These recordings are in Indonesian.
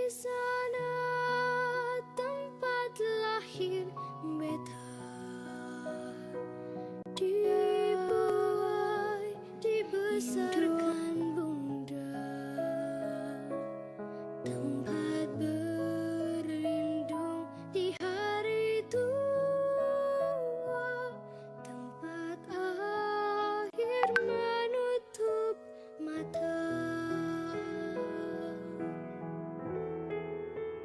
sana tempat lahir beta, dibuai dibesarkan bunda, tempat berlindung di hari tua, tempat akhir menutup mata.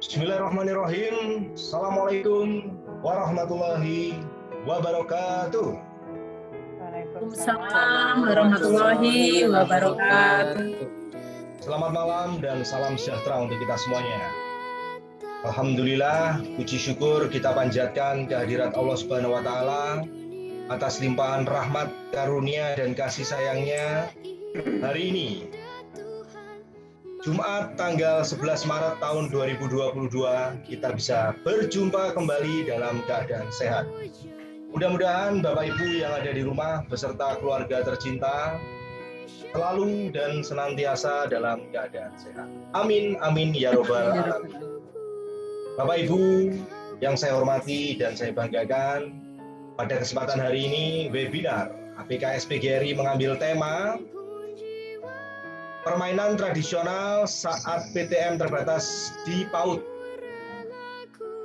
Bismillahirrahmanirrahim. Assalamualaikum warahmatullahi wabarakatuh. Waalaikumsalam warahmatullahi wabarakatuh. Selamat malam dan salam sejahtera untuk kita semuanya. Alhamdulillah, puji syukur kita panjatkan kehadirat Allah Subhanahu wa taala atas limpahan rahmat, karunia dan kasih sayangnya hari ini. Jumat tanggal 11 Maret tahun 2022 kita bisa berjumpa kembali dalam keadaan sehat. Mudah-mudahan Bapak Ibu yang ada di rumah beserta keluarga tercinta selalu dan senantiasa dalam keadaan sehat. Amin, amin, ya robbal alamin. Bapak Ibu yang saya hormati dan saya banggakan, pada kesempatan hari ini webinar APKS PGRI mengambil tema permainan tradisional saat PTM terbatas di PAUD.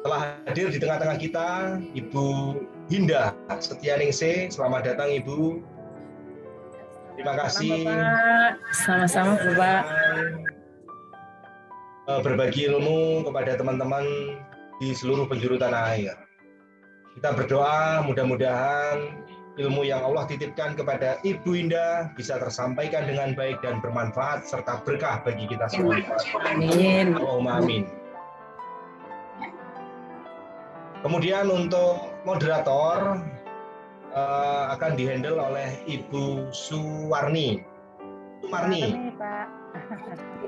Telah hadir di tengah-tengah kita Ibu Hinda Setianingsih. Selamat datang Ibu. Terima kasih. Sama-sama Bapak. Berbagi ilmu kepada teman-teman di seluruh penjuru tanah air. Kita berdoa mudah-mudahan ilmu yang Allah titipkan kepada Ibu Hinda bisa tersampaikan dengan baik dan bermanfaat serta berkah bagi kita semua. Amin. Allahumma amin. Kemudian untuk moderator akan dihandle oleh Ibu Suwarni. Sumarni. Pak.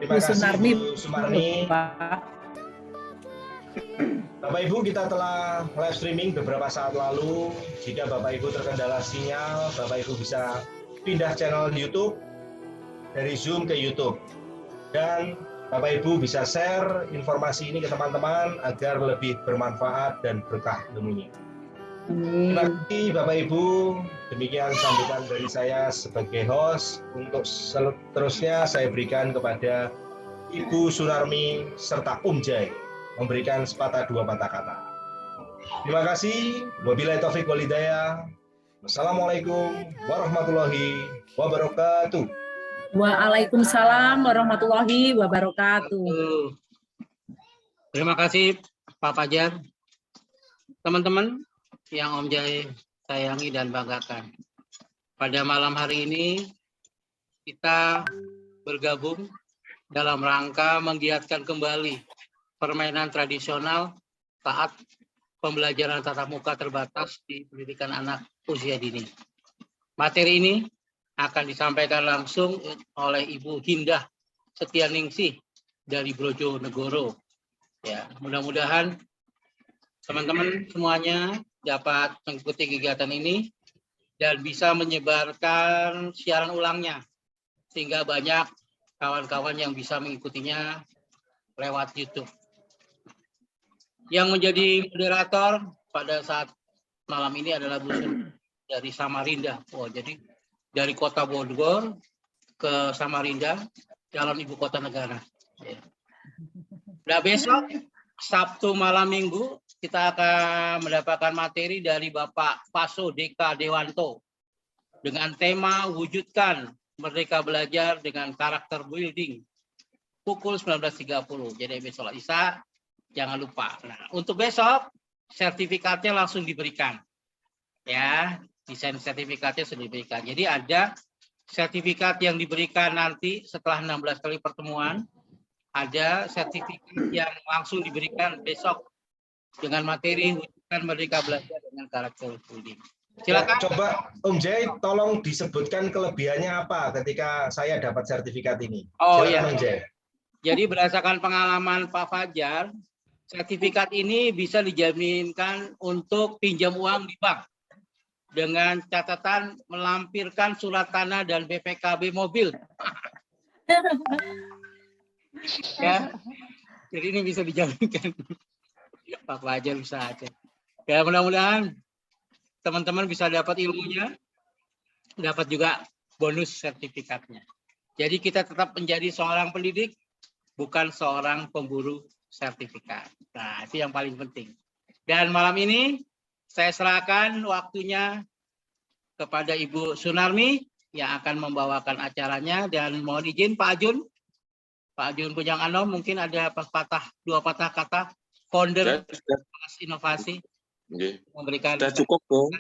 Terima kasih Ibu Sumarni. Pak. Bapak Ibu, kita telah live streaming beberapa saat lalu. Jika Bapak Ibu terkendala sinyal, Bapak Ibu bisa pindah channel YouTube dari Zoom ke YouTube. Dan Bapak Ibu bisa share informasi ini ke teman-teman agar lebih bermanfaat dan berkah ilmunya. Terima kasih Bapak Ibu. Demikian sambutan dari saya sebagai host. Untuk seterusnya saya berikan kepada Ibu Sunarmi serta Jai memberikan sepatah dua patah kata. Terima kasih. Wabillahi taufik wal hidayah. Wassalamualaikum warahmatullahi wabarakatuh. Waalaikumsalam warahmatullahi wabarakatuh. Terima kasih Pak Fajar. Teman-teman yang Om Jai sayangi dan banggakan. Pada malam hari ini kita bergabung dalam rangka menggiatkan kembali permainan tradisional saat pembelajaran tatap muka terbatas di pendidikan anak usia dini. Materi ini akan disampaikan langsung oleh Ibu Hinda Setianingsih dari Brojonegoro. Ya, mudah-mudahan teman-teman semuanya dapat mengikuti kegiatan ini dan bisa menyebarkan siaran ulangnya sehingga banyak kawan-kawan yang bisa mengikutinya lewat YouTube. Yang menjadi moderator pada saat malam ini adalah Bu dari Samarinda. Oh, jadi dari kota Bogor ke Samarinda, calon ibu kota negara. Nah, besok Sabtu malam Minggu kita akan mendapatkan materi dari Bapak Faso Deka Dewanto dengan tema wujudkan Merdeka Belajar dengan karakter building pukul 19.30. Jadi besok Isa jangan lupa. Nah, untuk besok sertifikatnya langsung diberikan. Ya, desain sertifikatnya sudah diberikan. Jadi ada sertifikat yang diberikan nanti setelah 16 kali pertemuan. Ada sertifikat yang langsung diberikan besok dengan materi wujudkan Merdeka Belajar dengan karakter building. Silakan. Coba Om Jai tolong disebutkan kelebihannya apa ketika saya dapat sertifikat ini. Oh silakan, ya. Om Jai. Jadi berdasarkan pengalaman Pak Fajar, sertifikat ini bisa dijaminkan untuk pinjam uang di bank dengan catatan melampirkan surat tanah dan BPKB mobil. Ya. Jadi ini bisa dijaminkan. Pak Fajar bisa aja. Ya mudah-mudahan teman-teman bisa dapat ilmunya, dapat juga bonus sertifikatnya. Jadi kita tetap menjadi seorang pendidik, bukan seorang pemburu sertifikat. Nah, itu yang paling penting. Dan malam ini saya serahkan waktunya kepada Ibu Sunarmi yang akan membawakan acaranya, dan mohon izin Pak Ajun Bujang Anom, mungkin ada dua patah kata founder Kelas Inovasi memberikan. Sudah cukup, Bung.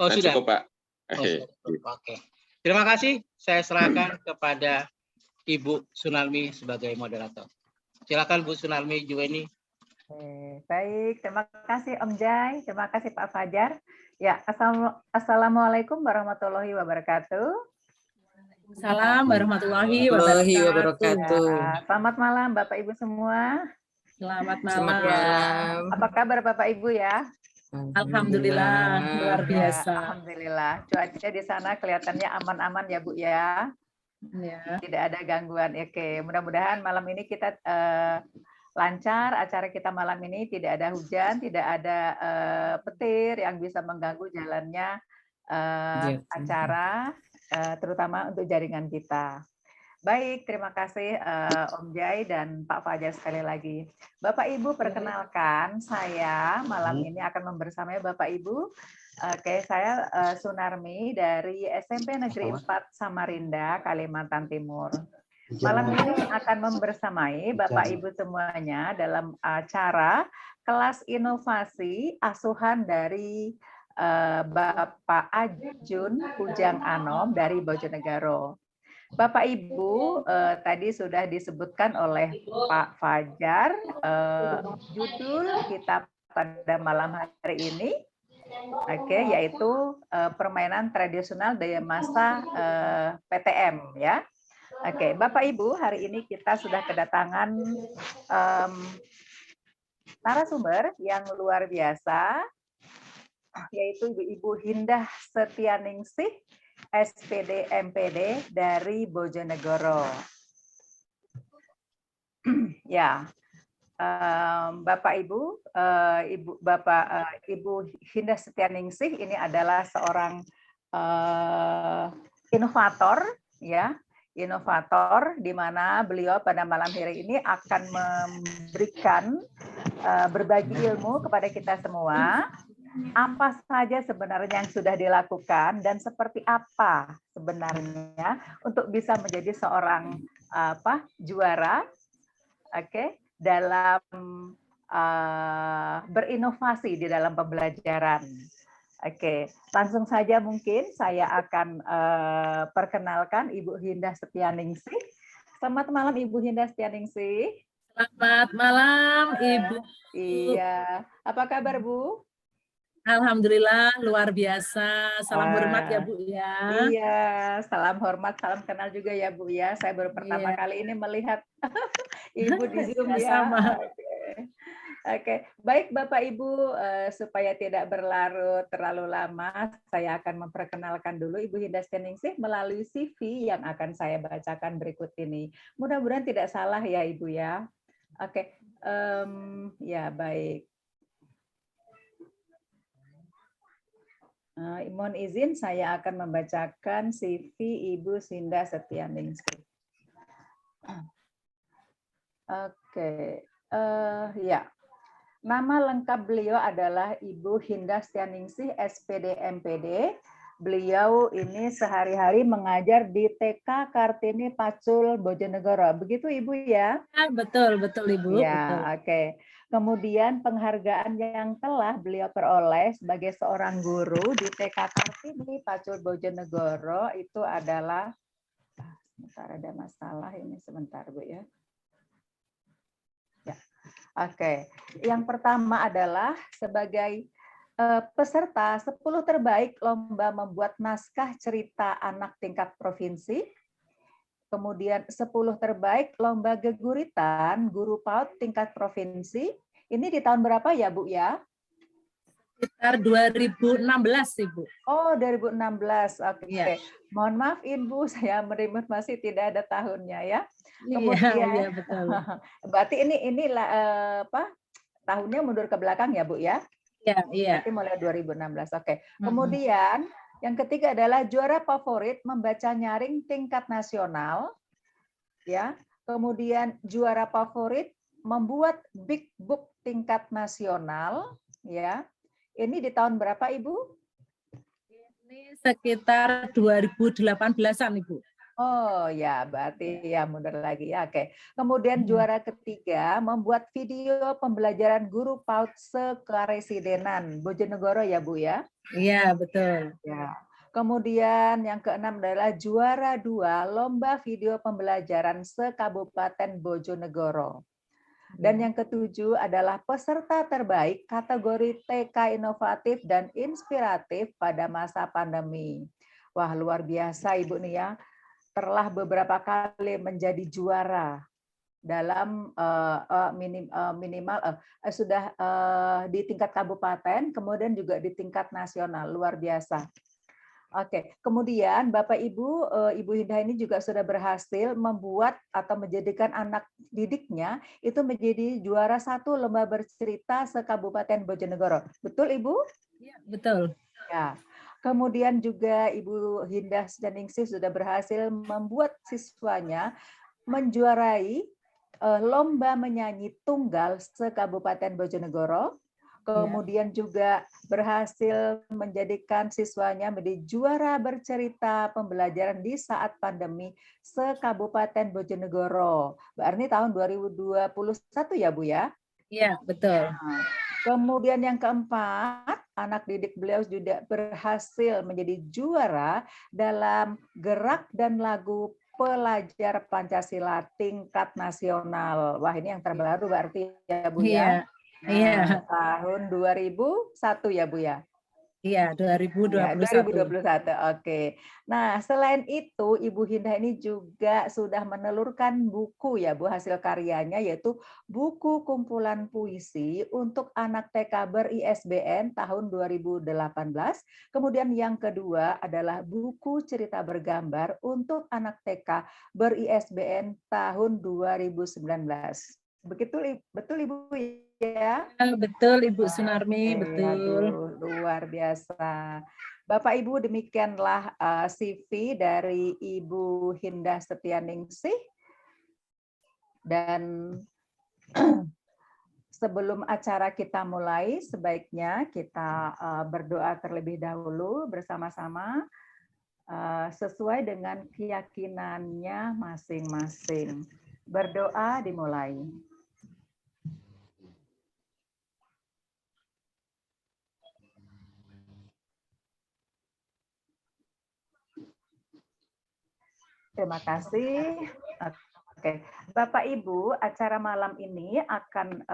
Oh, sudah. Cukup, Pak. Oke. Terima kasih. Saya serahkan kepada Ibu Sunarmi sebagai moderator. Silakan Bu Sunarmi Juweni. Baik, terima kasih Om Jai, terima kasih Pak Fajar. Ya, Assalamualaikum warahmatullahi wabarakatuh. Salam warahmatullahi wabarakatuh. Ya, selamat malam Bapak Ibu semua. Selamat malam. Ya, apa kabar Bapak Ibu ya? Alhamdulillah, luar biasa. Ya, alhamdulillah. Cuaca di sana kelihatannya aman-aman ya Bu ya. Ya. Tidak ada gangguan. Oke, mudah-mudahan malam ini kita lancar. Acara kita malam ini tidak ada hujan, tidak ada petir yang bisa mengganggu jalannya acara, terutama untuk jaringan kita. Baik, terima kasih Om Jai dan Pak Fajar sekali lagi. Bapak Ibu, perkenalkan saya malam ini akan membersamai Bapak Ibu. Oke, saya Sunarmi dari SMP Negeri 4 Samarinda, Kalimantan Timur. Malam ini akan membersamai Bapak Ibu semuanya dalam acara kelas inovasi asuhan dari Bapak Ajun Bujang Anom dari Bojonegoro. Bapak Ibu, tadi sudah disebutkan oleh Pak Fajar judul kita pada malam hari ini, yaitu permainan tradisional daya masa PTM ya. Bapak Ibu, hari ini kita sudah kedatangan narasumber yang luar biasa, yaitu Ibu Hindah Setianingsih, SPD MPD dari Bojonegoro. Ya, Bapak Ibu, Ibu Hindah Setianingsih ini adalah seorang inovator, ya, inovator di mana beliau pada malam hari ini akan memberikan berbagi ilmu kepada kita semua. Apa saja sebenarnya yang sudah dilakukan dan seperti apa sebenarnya untuk bisa menjadi seorang juara, dalam berinovasi di dalam pembelajaran. Langsung saja mungkin saya akan perkenalkan Ibu Hindah Setianingsih. Selamat malam Ibu Hindah Setianingsih. Selamat malam Ibu. Iya, apa kabar Bu? Alhamdulillah luar biasa. Salam hormat ya Bu ya. Iya, salam hormat, salam kenal juga ya Bu ya. Saya baru pertama kali ini melihat Ibu di Zoom ya. Sama. Oke, baik Bapak Ibu, supaya tidak berlarut terlalu lama, saya akan memperkenalkan dulu Ibu Hindah Setianingsih melalui CV yang akan saya bacakan berikut ini. Mudah-mudahan tidak salah ya Ibu ya. Oke, ya baik. Mohon izin saya akan membacakan CV Ibu Hindah Setianingsih. Oke, ya. Nama lengkap beliau adalah Ibu Hindah Setianingsih, SPD MPD. Beliau ini sehari-hari mengajar di TK Kartini Pacul Bojonegoro. Begitu Ibu ya? Betul Ibu. Ya, oke. Kemudian penghargaan yang telah beliau peroleh sebagai seorang guru di TK Kartini Pacul Bojonegoro itu adalah, sebentar ada masalah ini sebentar Bu ya. Oke, yang pertama adalah sebagai peserta 10 terbaik lomba membuat naskah cerita anak tingkat provinsi. Kemudian 10 terbaik lomba geguritan guru PAUD tingkat provinsi. Ini di tahun berapa ya Bu ya? Sekitar 2016, Ibu. Oh, 2016. Oke. Iya. Mohon maaf Ibu, saya merimut masih tidak ada tahunnya ya. Iya, Kemudian iya betul. berarti ini apa? Tahunnya mundur ke belakang ya, Bu ya? Iya, iya. Berarti mulai 2016. Oke. Mm-mm. Kemudian yang ketiga adalah juara favorit membaca nyaring tingkat nasional. Ya. Kemudian juara favorit membuat big book tingkat nasional, ya. Ini di tahun berapa, Ibu? Ini sekitar 2018-an, Ibu. Oh ya, berarti ya mundur lagi ya. Oke. Kemudian juara ketiga membuat video pembelajaran guru PAUD sekaresidenan Bojonegoro ya, Bu ya? Iya, betul. Ya. Kemudian yang keenam adalah juara 2 lomba video pembelajaran se-Kabupaten Bojonegoro. Dan yang ketujuh adalah peserta terbaik kategori TK inovatif dan inspiratif pada masa pandemi. Wah, luar biasa Ibu nih ya. Telah beberapa kali menjadi juara dalam sudah di tingkat kabupaten, kemudian juga di tingkat nasional. Luar biasa. Oke, kemudian Bapak Ibu, Ibu Hinda ini juga sudah berhasil membuat atau menjadikan anak didiknya itu menjadi juara 1 lomba bercerita se-Kabupaten Bojonegoro. Betul Ibu? Iya, betul. Ya. Kemudian juga Ibu Hinda Ningsih sudah berhasil membuat siswanya menjuarai lomba menyanyi tunggal se-Kabupaten Bojonegoro. Kemudian juga berhasil menjadikan siswanya menjadi juara bercerita pembelajaran di saat pandemi se-Kabupaten Bojonegoro. Berarti tahun 2021 ya, Bu ya? Iya, betul. Kemudian yang keempat, anak didik beliau juga berhasil menjadi juara dalam gerak dan lagu pelajar Pancasila tingkat nasional. Wah, ini yang terbaru berarti ya, Bu ya? Iya. Tahun 2001 ya, Bu ya? Iya, 2021. 2021. Oke. Nah, selain itu Ibu Hinda ini juga sudah menelurkan buku ya, Bu, hasil karyanya yaitu buku kumpulan puisi untuk anak TK ber-ISBN tahun 2018. Kemudian yang kedua adalah buku cerita bergambar untuk anak TK ber-ISBN tahun 2019. Betul Ibu ya? Betul Ibu Sunarmi, betul. Aduh, luar biasa. Bapak Ibu, demikianlah CV dari Ibu Hinda Setianingsih. Dan sebelum acara kita mulai, sebaiknya kita berdoa terlebih dahulu bersama-sama sesuai dengan keyakinannya masing-masing. Berdoa dimulai. Terima kasih. Oke, Bapak Ibu, acara malam ini akan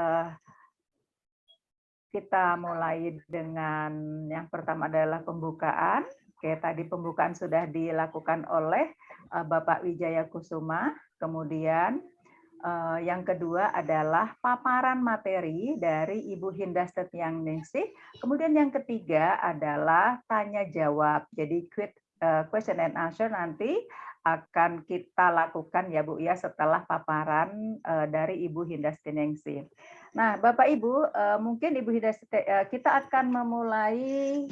kita mulai dengan yang pertama adalah pembukaan. Oke, tadi pembukaan sudah dilakukan oleh Bapak Wijaya Kusuma. Kemudian yang kedua adalah paparan materi dari Ibu Hinda Setianingsih. Kemudian yang ketiga adalah tanya jawab. Jadi question and answer nanti akan kita lakukan ya Bu ya setelah paparan dari Ibu Hinda Setianingsih. Nah, Bapak Ibu, mungkin Ibu Hinda kita akan memulai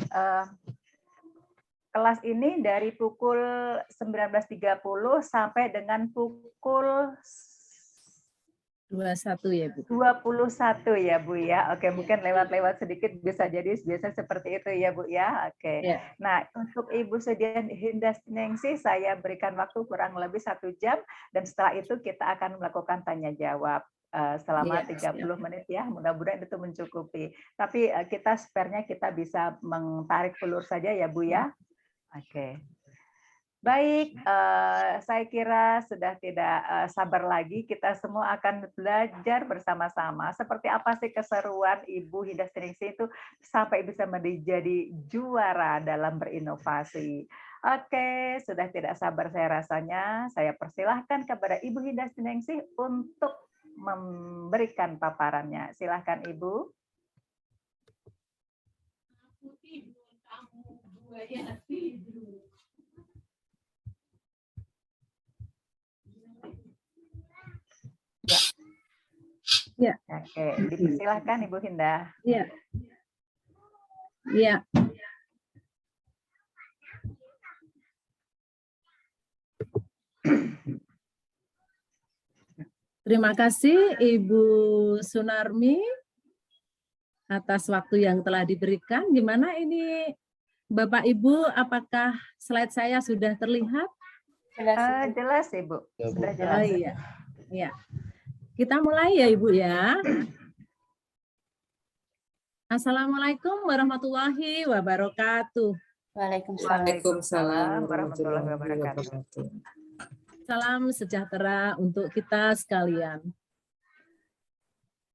kelas ini dari pukul 19.30 sampai dengan pukul 21 ya, Bu. 21 ya, Bu ya. Oke, mungkin lewat-lewat sedikit bisa jadi biasa seperti itu ya, Bu ya. Oke. Ya. Nah, untuk Ibu Hinda Setianingsih saya berikan waktu kurang lebih 1 jam dan setelah itu kita akan melakukan tanya jawab selama 30 menit ya. Mudah-mudahan itu mencukupi. Tapi kita spare-nya kita bisa mentarik ulur saja ya, Bu ya. Oke. Baik, saya kira sudah tidak sabar lagi. Kita semua akan belajar bersama-sama. Seperti apa sih keseruan Ibu Hinda Setianingsih itu sampai bisa menjadi juara dalam berinovasi. Oke, sudah tidak sabar saya rasanya. Saya persilahkan kepada Ibu Hinda Setianingsih untuk memberikan paparannya. Silahkan Ibu. Ya. Oke, dipersilahkan Ibu Hinda. Iya. Iya. Terima kasih Ibu Sunarmi atas waktu yang telah diberikan. Gimana ini Bapak Ibu, apakah slide saya sudah terlihat? Jelas Ibu, sudah Oh jelas. iya. Iya. Kita mulai ya Ibu ya. Assalamualaikum warahmatullahi wabarakatuh. Waalaikumsalam warahmatullahi wabarakatuh. Salam sejahtera untuk kita sekalian.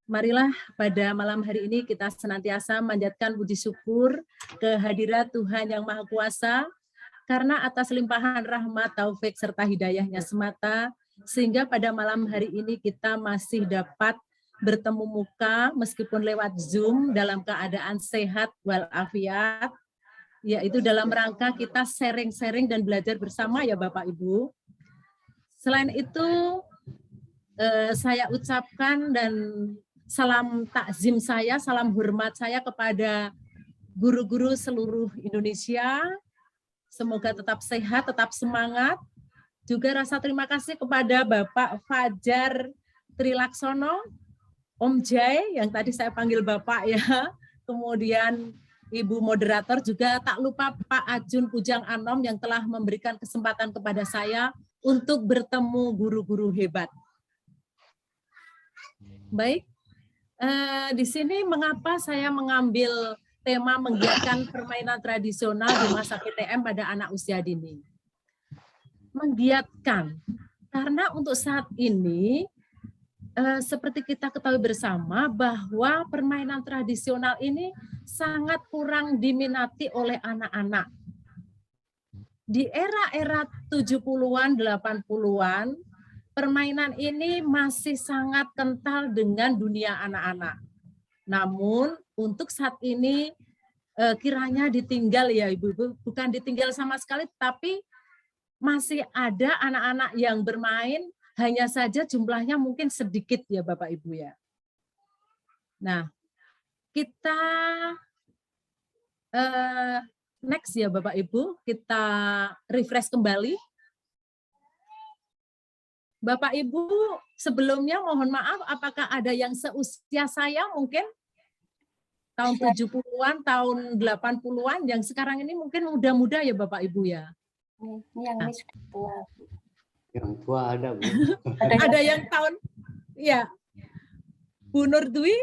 Marilah pada malam hari ini kita senantiasa manjatkan puji syukur kehadirat Tuhan Yang Maha Kuasa, karena atas limpahan rahmat, taufik, serta hidayahnya semata, sehingga pada malam hari ini kita masih dapat bertemu muka meskipun lewat Zoom dalam keadaan sehat walafiat, yaitu dalam rangka kita sharing-sharing dan belajar bersama ya Bapak Ibu. Selain itu, saya ucapkan dan salam takzim saya, salam hormat saya kepada guru-guru seluruh Indonesia. Semoga tetap sehat, tetap semangat. Juga rasa terima kasih kepada Bapak Fajar Trilaksono, Om Jai, yang tadi saya panggil Bapak ya. Kemudian Ibu moderator, juga tak lupa Pak Ajun Pujang Anom yang telah memberikan kesempatan kepada saya untuk bertemu guru-guru hebat. Baik, di sini mengapa saya mengambil tema menggiatkan permainan tradisional di masa PTM pada anak usia dini? Menggiatkan, karena untuk saat ini, seperti kita ketahui bersama bahwa permainan tradisional ini sangat kurang diminati oleh anak-anak. Di era-era 70-an, 80-an, permainan ini masih sangat kental dengan dunia anak-anak. Namun untuk saat ini kiranya ditinggal ya Ibu-ibu, bukan ditinggal sama sekali, tapi masih ada anak-anak yang bermain, hanya saja jumlahnya mungkin sedikit ya Bapak Ibu ya. Nah, kita next ya Bapak Ibu, kita refresh kembali. Bapak Ibu, sebelumnya mohon maaf, apakah ada yang seusia saya mungkin? Tahun 70-an, tahun 80-an, yang sekarang ini mungkin muda-muda ya Bapak Ibu ya? Yang tua. Yang tua ada, Bu. Ada yang tahun, ya. Bu Nur Dwi?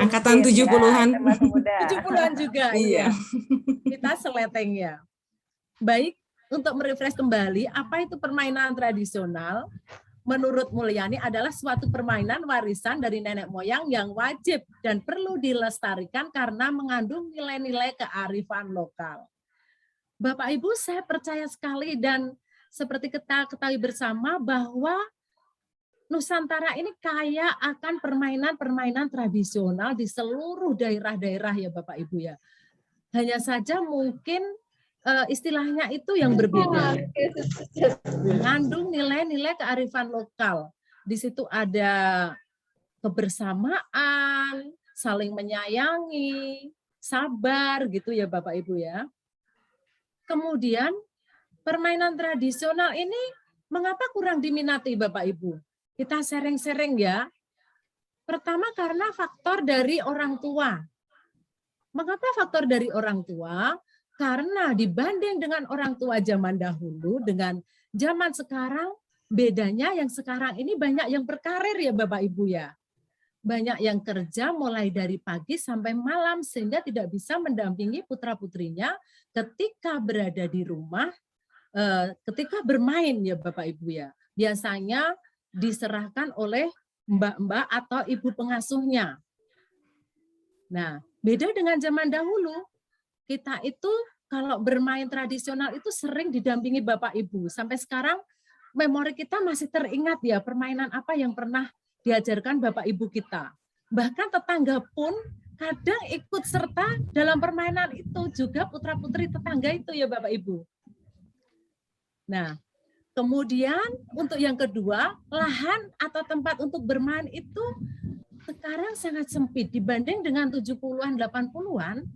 Angkatan 70-an. 70-an juga. Iya. Kita seleteng ya. Baik, untuk merefresh kembali, apa itu permainan tradisional? Menurut Mulyani adalah suatu permainan warisan dari nenek moyang yang wajib dan perlu dilestarikan karena mengandung nilai-nilai kearifan lokal. Bapak Ibu, saya percaya sekali dan seperti kita ketahui bersama bahwa Nusantara ini kaya akan permainan-permainan tradisional di seluruh daerah-daerah ya Bapak Ibu ya. Hanya saja mungkin istilahnya itu yang berbeda. Mengandung nilai-nilai kearifan lokal. Di situ ada kebersamaan, saling menyayangi, sabar gitu ya Bapak Ibu ya. Kemudian permainan tradisional ini mengapa kurang diminati Bapak Ibu? Kita sharing-sharing ya. Pertama karena faktor dari orang tua. Mengapa faktor dari orang tua? Karena dibanding dengan orang tua zaman dahulu dengan zaman sekarang, bedanya yang sekarang ini banyak yang berkarir ya Bapak Ibu ya. Banyak yang kerja mulai dari pagi sampai malam sehingga tidak bisa mendampingi putra-putrinya ketika berada di rumah, ketika bermain ya Bapak Ibu ya. Biasanya diserahkan oleh mbak-mbak atau ibu pengasuhnya. Nah, beda dengan zaman dahulu. Kita itu kalau bermain tradisional itu sering didampingi Bapak Ibu. Sampai sekarang memori kita masih teringat ya permainan apa yang pernah diajarkan Bapak Ibu kita. Bahkan tetangga pun kadang ikut serta dalam permainan itu juga putra-putri tetangga itu ya Bapak Ibu. Nah, kemudian untuk yang kedua, lahan atau tempat untuk bermain itu sekarang sangat sempit dibanding dengan 70-an, 80-an.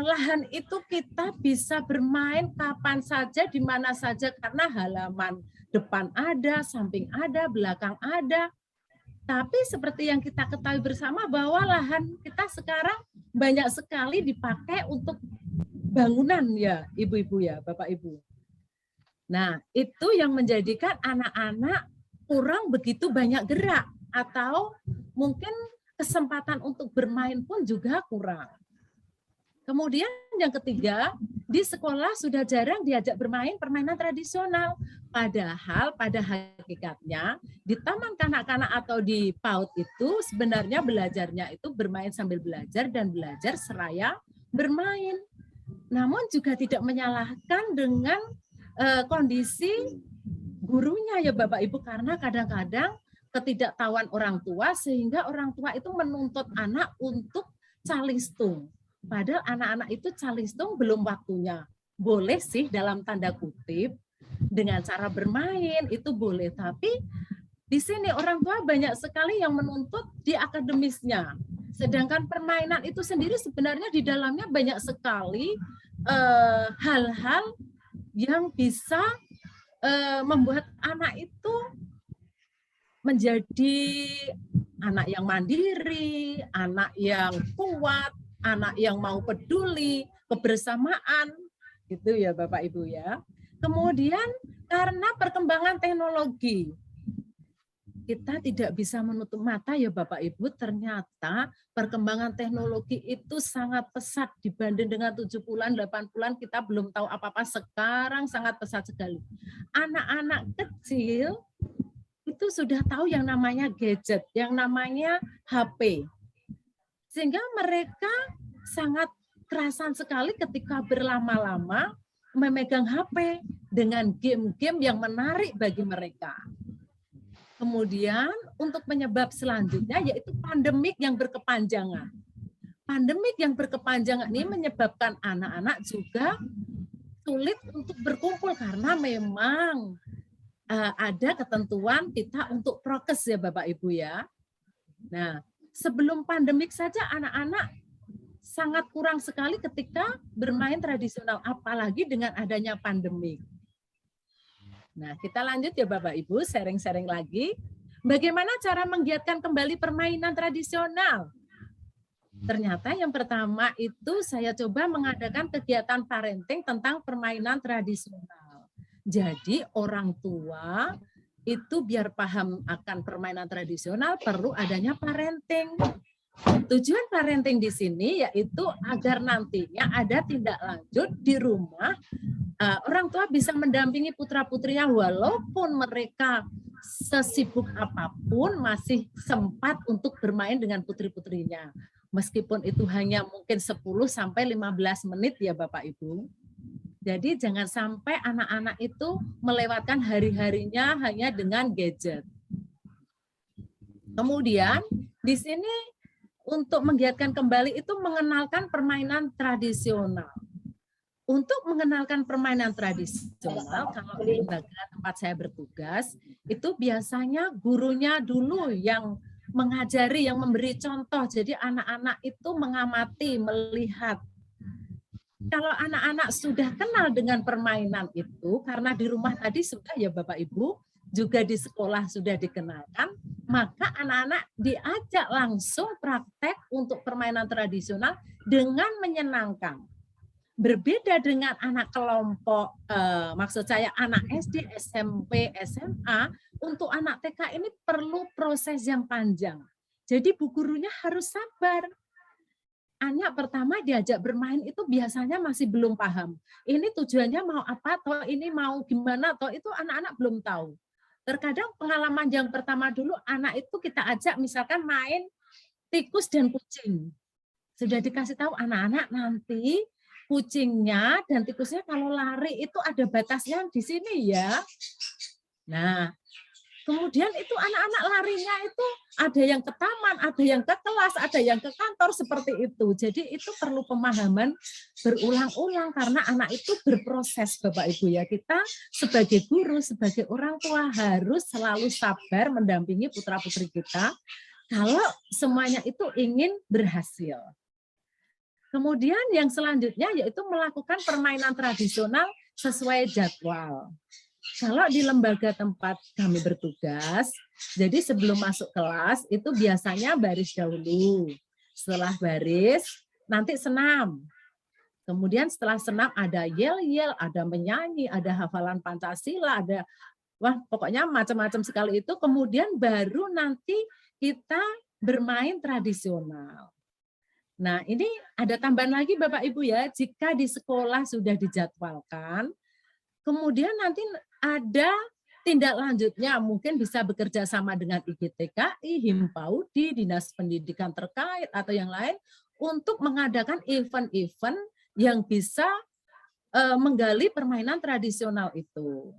Lahan itu kita bisa bermain kapan saja, di mana saja, karena halaman depan ada, samping ada, belakang ada. Tapi seperti yang kita ketahui bersama bahwa lahan kita sekarang banyak sekali dipakai untuk bangunan ya, Ibu-ibu ya, Bapak Ibu. Nah, itu yang menjadikan anak-anak kurang begitu banyak gerak atau mungkin kesempatan untuk bermain pun juga kurang. Kemudian yang ketiga, di sekolah sudah jarang diajak bermain permainan tradisional. Padahal pada hakikatnya di taman kanak-kanak atau di PAUD itu sebenarnya belajarnya itu bermain sambil belajar dan belajar seraya bermain. Namun juga tidak menyalahkan dengan kondisi gurunya ya Bapak Ibu, karena kadang-kadang ketidaktahuan orang tua sehingga orang tua itu menuntut anak untuk calistung. Padahal anak-anak itu calistung belum waktunya. Boleh sih dalam tanda kutip dengan cara bermain itu boleh, tapi di sini orang tua banyak sekali yang menuntut di akademisnya. Sedangkan permainan itu sendiri sebenarnya di dalamnya banyak sekali hal-hal yang bisa membuat anak itu menjadi anak yang mandiri, anak yang kuat, anak yang mau peduli, kebersamaan, gitu ya Bapak Ibu ya. Kemudian karena perkembangan teknologi, kita tidak bisa menutup mata ya Bapak Ibu, ternyata perkembangan teknologi itu sangat pesat dibanding dengan 70-an, 80-an kita belum tahu apa-apa, sekarang sangat pesat sekali. Anak-anak kecil itu sudah tahu yang namanya gadget, yang namanya HP. Sehingga mereka sangat kerasan sekali ketika berlama-lama memegang HP dengan game-game yang menarik bagi mereka. Kemudian untuk penyebab selanjutnya yaitu pandemik yang berkepanjangan. Pandemik yang berkepanjangan ini menyebabkan anak-anak juga sulit untuk berkumpul karena memang ada ketentuan kita untuk prokes ya Bapak Ibu ya. Nah, sebelum pandemik saja anak-anak sangat kurang sekali ketika bermain tradisional, apalagi dengan adanya pandemi. Nah, kita lanjut ya Bapak Ibu, sharing-sharing lagi. Bagaimana cara menggiatkan kembali permainan tradisional? Ternyata yang pertama itu saya coba mengadakan kegiatan parenting tentang permainan tradisional. Jadi orang tua itu biar paham akan permainan tradisional perlu adanya parenting. Tujuan parenting di sini yaitu agar nantinya ada tindak lanjut di rumah, orang tua bisa mendampingi putra-putrinya walaupun mereka sesibuk apapun masih sempat untuk bermain dengan putri-putrinya. Meskipun itu hanya mungkin 10-15 menit ya Bapak Ibu. Jadi jangan sampai anak-anak itu melewatkan hari-harinya hanya dengan gadget. Kemudian di sini untuk menggiatkan kembali itu mengenalkan permainan tradisional. Untuk mengenalkan permainan tradisional, kalau di lembaga tempat saya bertugas, itu biasanya gurunya dulu yang mengajari, yang memberi contoh. Jadi anak-anak itu mengamati, melihat. Kalau anak-anak sudah kenal dengan permainan itu, karena di rumah tadi sudah ya Bapak Ibu, juga di sekolah sudah dikenalkan, maka anak-anak diajak langsung praktek untuk permainan tradisional dengan menyenangkan. Berbeda dengan anak kelompok, maksud saya anak SD, SMP, SMA, untuk anak TK ini perlu proses yang panjang. Jadi bu gurunya harus sabar. Anak pertama diajak bermain itu biasanya masih belum paham. Ini tujuannya mau apa, atau ini mau gimana, atau itu anak-anak belum tahu. Terkadang pengalaman yang pertama dulu anak itu kita ajak misalkan main tikus dan kucing. Sudah dikasih tahu anak-anak nanti kucingnya dan tikusnya kalau lari itu ada batasnya di sini ya. Nah, Kemudian itu anak-anak larinya itu ada yang ke taman, ada yang ke kelas, ada yang ke kantor seperti itu. Jadi itu perlu pemahaman berulang-ulang karena anak itu berproses Bapak Ibu ya. Kita sebagai guru, sebagai orang tua harus selalu sabar mendampingi putra-putri kita kalau semuanya itu ingin berhasil. Kemudian yang selanjutnya yaitu melakukan permainan tradisional sesuai jadwal. Kalau di lembaga tempat kami bertugas, jadi sebelum masuk kelas itu biasanya baris dahulu. Setelah baris, nanti senam. Kemudian setelah senam ada yel-yel, ada menyanyi, ada hafalan Pancasila, ada wah pokoknya macam-macam sekali itu. Kemudian baru nanti kita bermain tradisional. Nah ini ada tambahan lagi Bapak Ibu ya, jika di sekolah sudah dijadwalkan, kemudian nanti ada tindak lanjutnya, mungkin bisa bekerja sama dengan IGTKI, Himpaudi, Dinas Pendidikan terkait, atau yang lain, untuk mengadakan event-event yang bisa menggali permainan tradisional itu.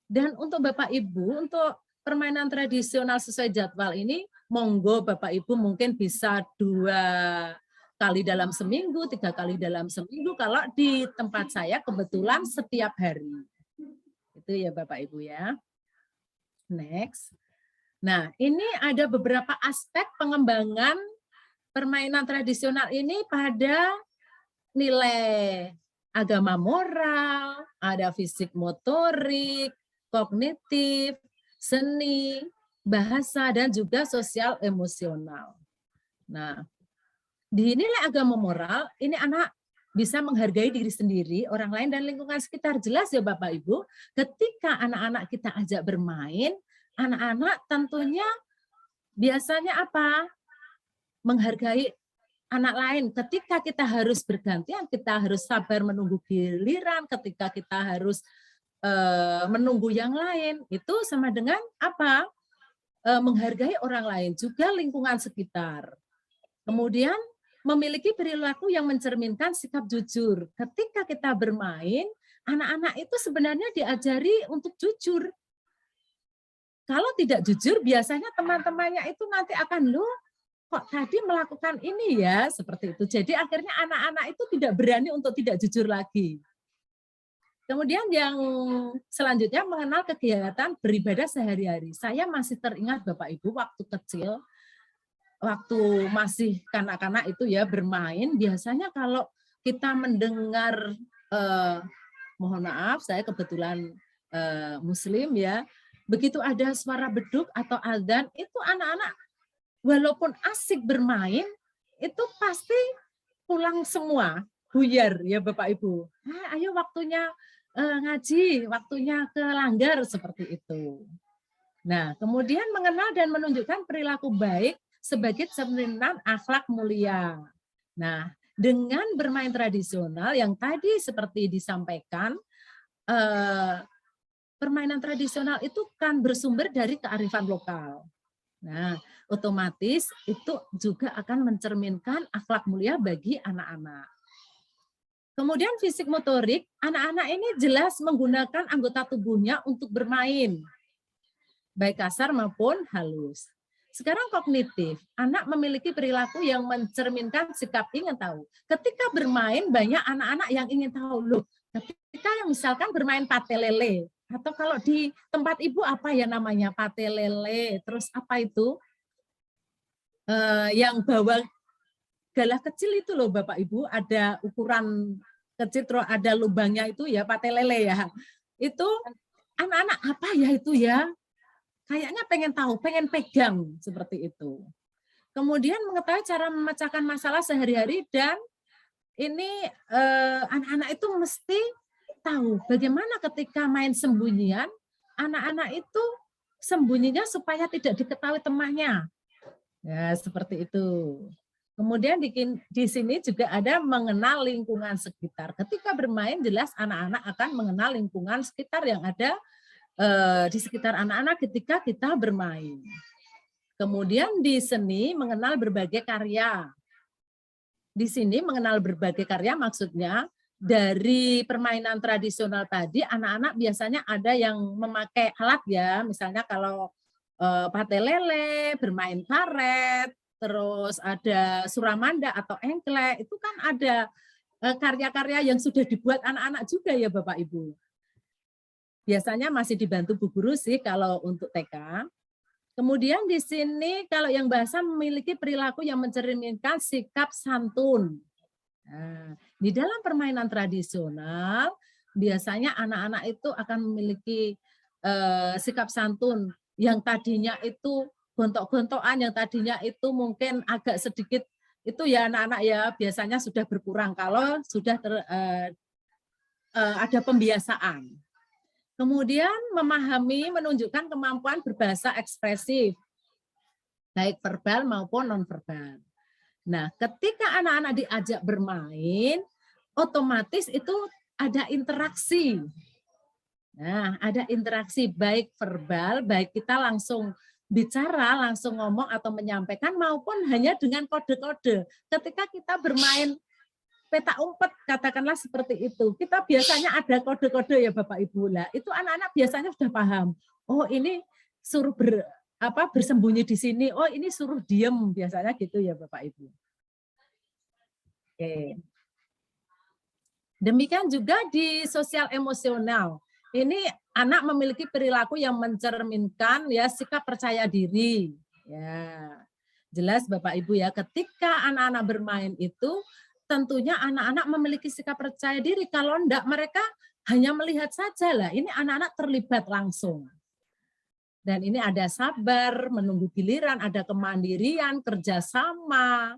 Dan untuk Bapak Ibu, untuk permainan tradisional sesuai jadwal ini, monggo Bapak Ibu mungkin bisa 2 kali dalam seminggu, 3 kali dalam seminggu, kalau di tempat saya kebetulan setiap hari. Itu ya Bapak Ibu ya. Next. Nah, ini ada beberapa aspek pengembangan permainan tradisional ini pada nilai agama moral, ada fisik motorik, kognitif, seni, bahasa, dan juga sosial emosional. Nah, di nilai agama moral, ini anak bisa menghargai diri sendiri, orang lain, dan lingkungan sekitar. Jelas ya Bapak Ibu, ketika anak-anak kita ajak bermain, anak-anak tentunya biasanya apa? Menghargai anak lain. Ketika kita harus bergantian, kita harus sabar menunggu giliran, ketika kita harus menunggu yang lain, itu sama dengan apa? Menghargai orang lain, juga lingkungan sekitar. Kemudian memiliki perilaku yang mencerminkan sikap jujur. Ketika kita bermain, anak-anak itu sebenarnya diajari untuk jujur. Kalau tidak jujur, biasanya teman-temannya itu nanti akan, loh, kok tadi melakukan ini ya, seperti itu. Jadi akhirnya anak-anak itu tidak berani untuk tidak jujur lagi. Kemudian yang selanjutnya mengenal kegiatan beribadah sehari-hari. Saya masih teringat Bapak Ibu waktu kecil, waktu masih kanak-kanak itu ya bermain, biasanya kalau kita mendengar, mohon maaf saya kebetulan Muslim ya, begitu ada suara beduk atau adzan, itu anak-anak walaupun asik bermain, itu pasti pulang semua, buyar ya Bapak Ibu. Nah, ayo waktunya ngaji, waktunya ke langgar, seperti itu. Nah, kemudian mengenal dan menunjukkan perilaku baik sebagai cerminan akhlak mulia. Nah, dengan bermain tradisional yang tadi seperti disampaikan, permainan tradisional itu kan bersumber dari kearifan lokal. Nah, otomatis itu juga akan mencerminkan akhlak mulia bagi anak-anak. Kemudian fisik motorik, anak-anak ini jelas menggunakan anggota tubuhnya untuk bermain, baik kasar maupun halus. Sekarang kognitif, anak memiliki perilaku yang mencerminkan sikap ingin tahu. Ketika bermain, banyak anak-anak yang ingin tahu, loh, ketika yang misalkan bermain pate lele, atau kalau di tempat ibu apa ya namanya, pate lele, terus apa itu, yang bawa galah kecil itu loh Bapak Ibu, ada ukuran kecil, terus ada lubangnya itu ya, pate lele ya. Itu anak-anak apa ya itu ya? Kayaknya pengen tahu, pengen pegang, seperti itu. Kemudian mengetahui cara memecahkan masalah sehari-hari, dan ini anak-anak itu mesti tahu bagaimana ketika main sembunyian, anak-anak itu sembunyinya supaya tidak diketahui temannya. Ya, seperti itu. Kemudian di sini juga ada mengenal lingkungan sekitar. Ketika bermain, jelas anak-anak akan mengenal lingkungan sekitar yang ada di sekitar anak-anak ketika kita bermain. Kemudian di seni mengenal berbagai karya. Di sini mengenal berbagai karya maksudnya dari permainan tradisional tadi, anak-anak biasanya ada yang memakai alat ya, misalnya kalau pate lele, bermain karet, terus ada suramanda atau engklek. Itu kan ada karya-karya yang sudah dibuat anak-anak juga ya Bapak Ibu. Biasanya masih dibantu Bu Guru sih kalau untuk TK. Kemudian di sini kalau yang bahasa memiliki perilaku yang mencerminkan sikap santun. Nah, di dalam permainan tradisional biasanya anak-anak itu akan memiliki sikap santun yang tadinya itu gontok-gontokan, yang tadinya itu mungkin agak sedikit itu ya anak-anak ya biasanya sudah berkurang kalau sudah ada pembiasaan. Kemudian memahami, menunjukkan kemampuan berbahasa ekspresif, baik verbal maupun non-verbal. Nah, ketika anak-anak diajak bermain, otomatis itu ada interaksi. Nah, ada interaksi baik verbal, baik kita langsung bicara, langsung ngomong atau menyampaikan, maupun hanya dengan kode-kode. Ketika kita bermain petak umpet, katakanlah seperti itu. Kita biasanya ada kode-kode ya Bapak Ibu. Lah, itu anak-anak biasanya sudah paham. Oh, ini suruh bersembunyi di sini. Oh, ini suruh diem biasanya gitu ya Bapak Ibu. Oke. Demikian juga di sosial emosional. Ini anak memiliki perilaku yang mencerminkan ya sikap percaya diri. Ya. Jelas Bapak Ibu ya, ketika anak-anak bermain itu tentunya anak-anak memiliki sikap percaya diri. Kalau enggak, mereka hanya melihat saja lah. Ini anak-anak terlibat langsung. Dan ini ada sabar, menunggu giliran, ada kemandirian, kerjasama,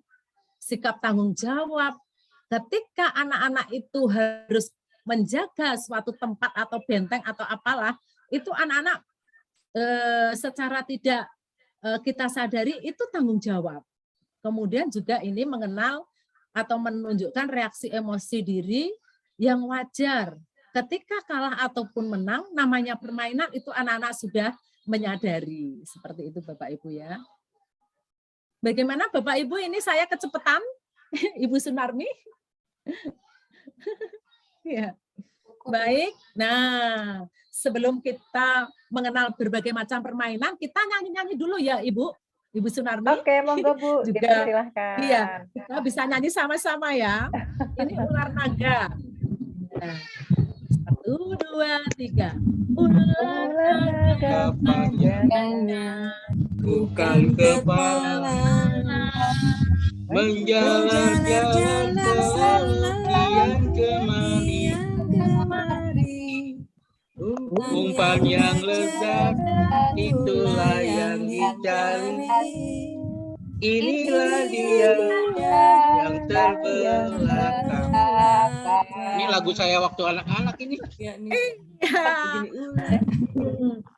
sikap tanggung jawab. Ketika anak-anak itu harus menjaga suatu tempat atau benteng atau apalah, itu anak-anak secara tidak kita sadari itu tanggung jawab. Kemudian juga ini mengenal atau menunjukkan reaksi emosi diri yang wajar. Ketika kalah ataupun menang, namanya permainan itu anak-anak sudah menyadari. Seperti itu Bapak Ibu ya. Bagaimana Bapak Ibu, ini saya kecepatan, Ibu Sunarmi? Ya. Baik, nah sebelum kita mengenal berbagai macam permainan, kita nyanyi-nyanyi dulu ya Ibu. Ibu Sunarmi. Oke, monggo Bu, juga silahkan. Iya, kita bisa nyanyi sama-sama ya. Ini ular naga. Nah, 1, 2, 3. Ular naga panjangnya bukan kepala, menjalar-jalar sekian kemari, umpan yang lezat itulah yang dicari. Inilah dia yang terbelakang. Ini lagu saya waktu anak-anak ini.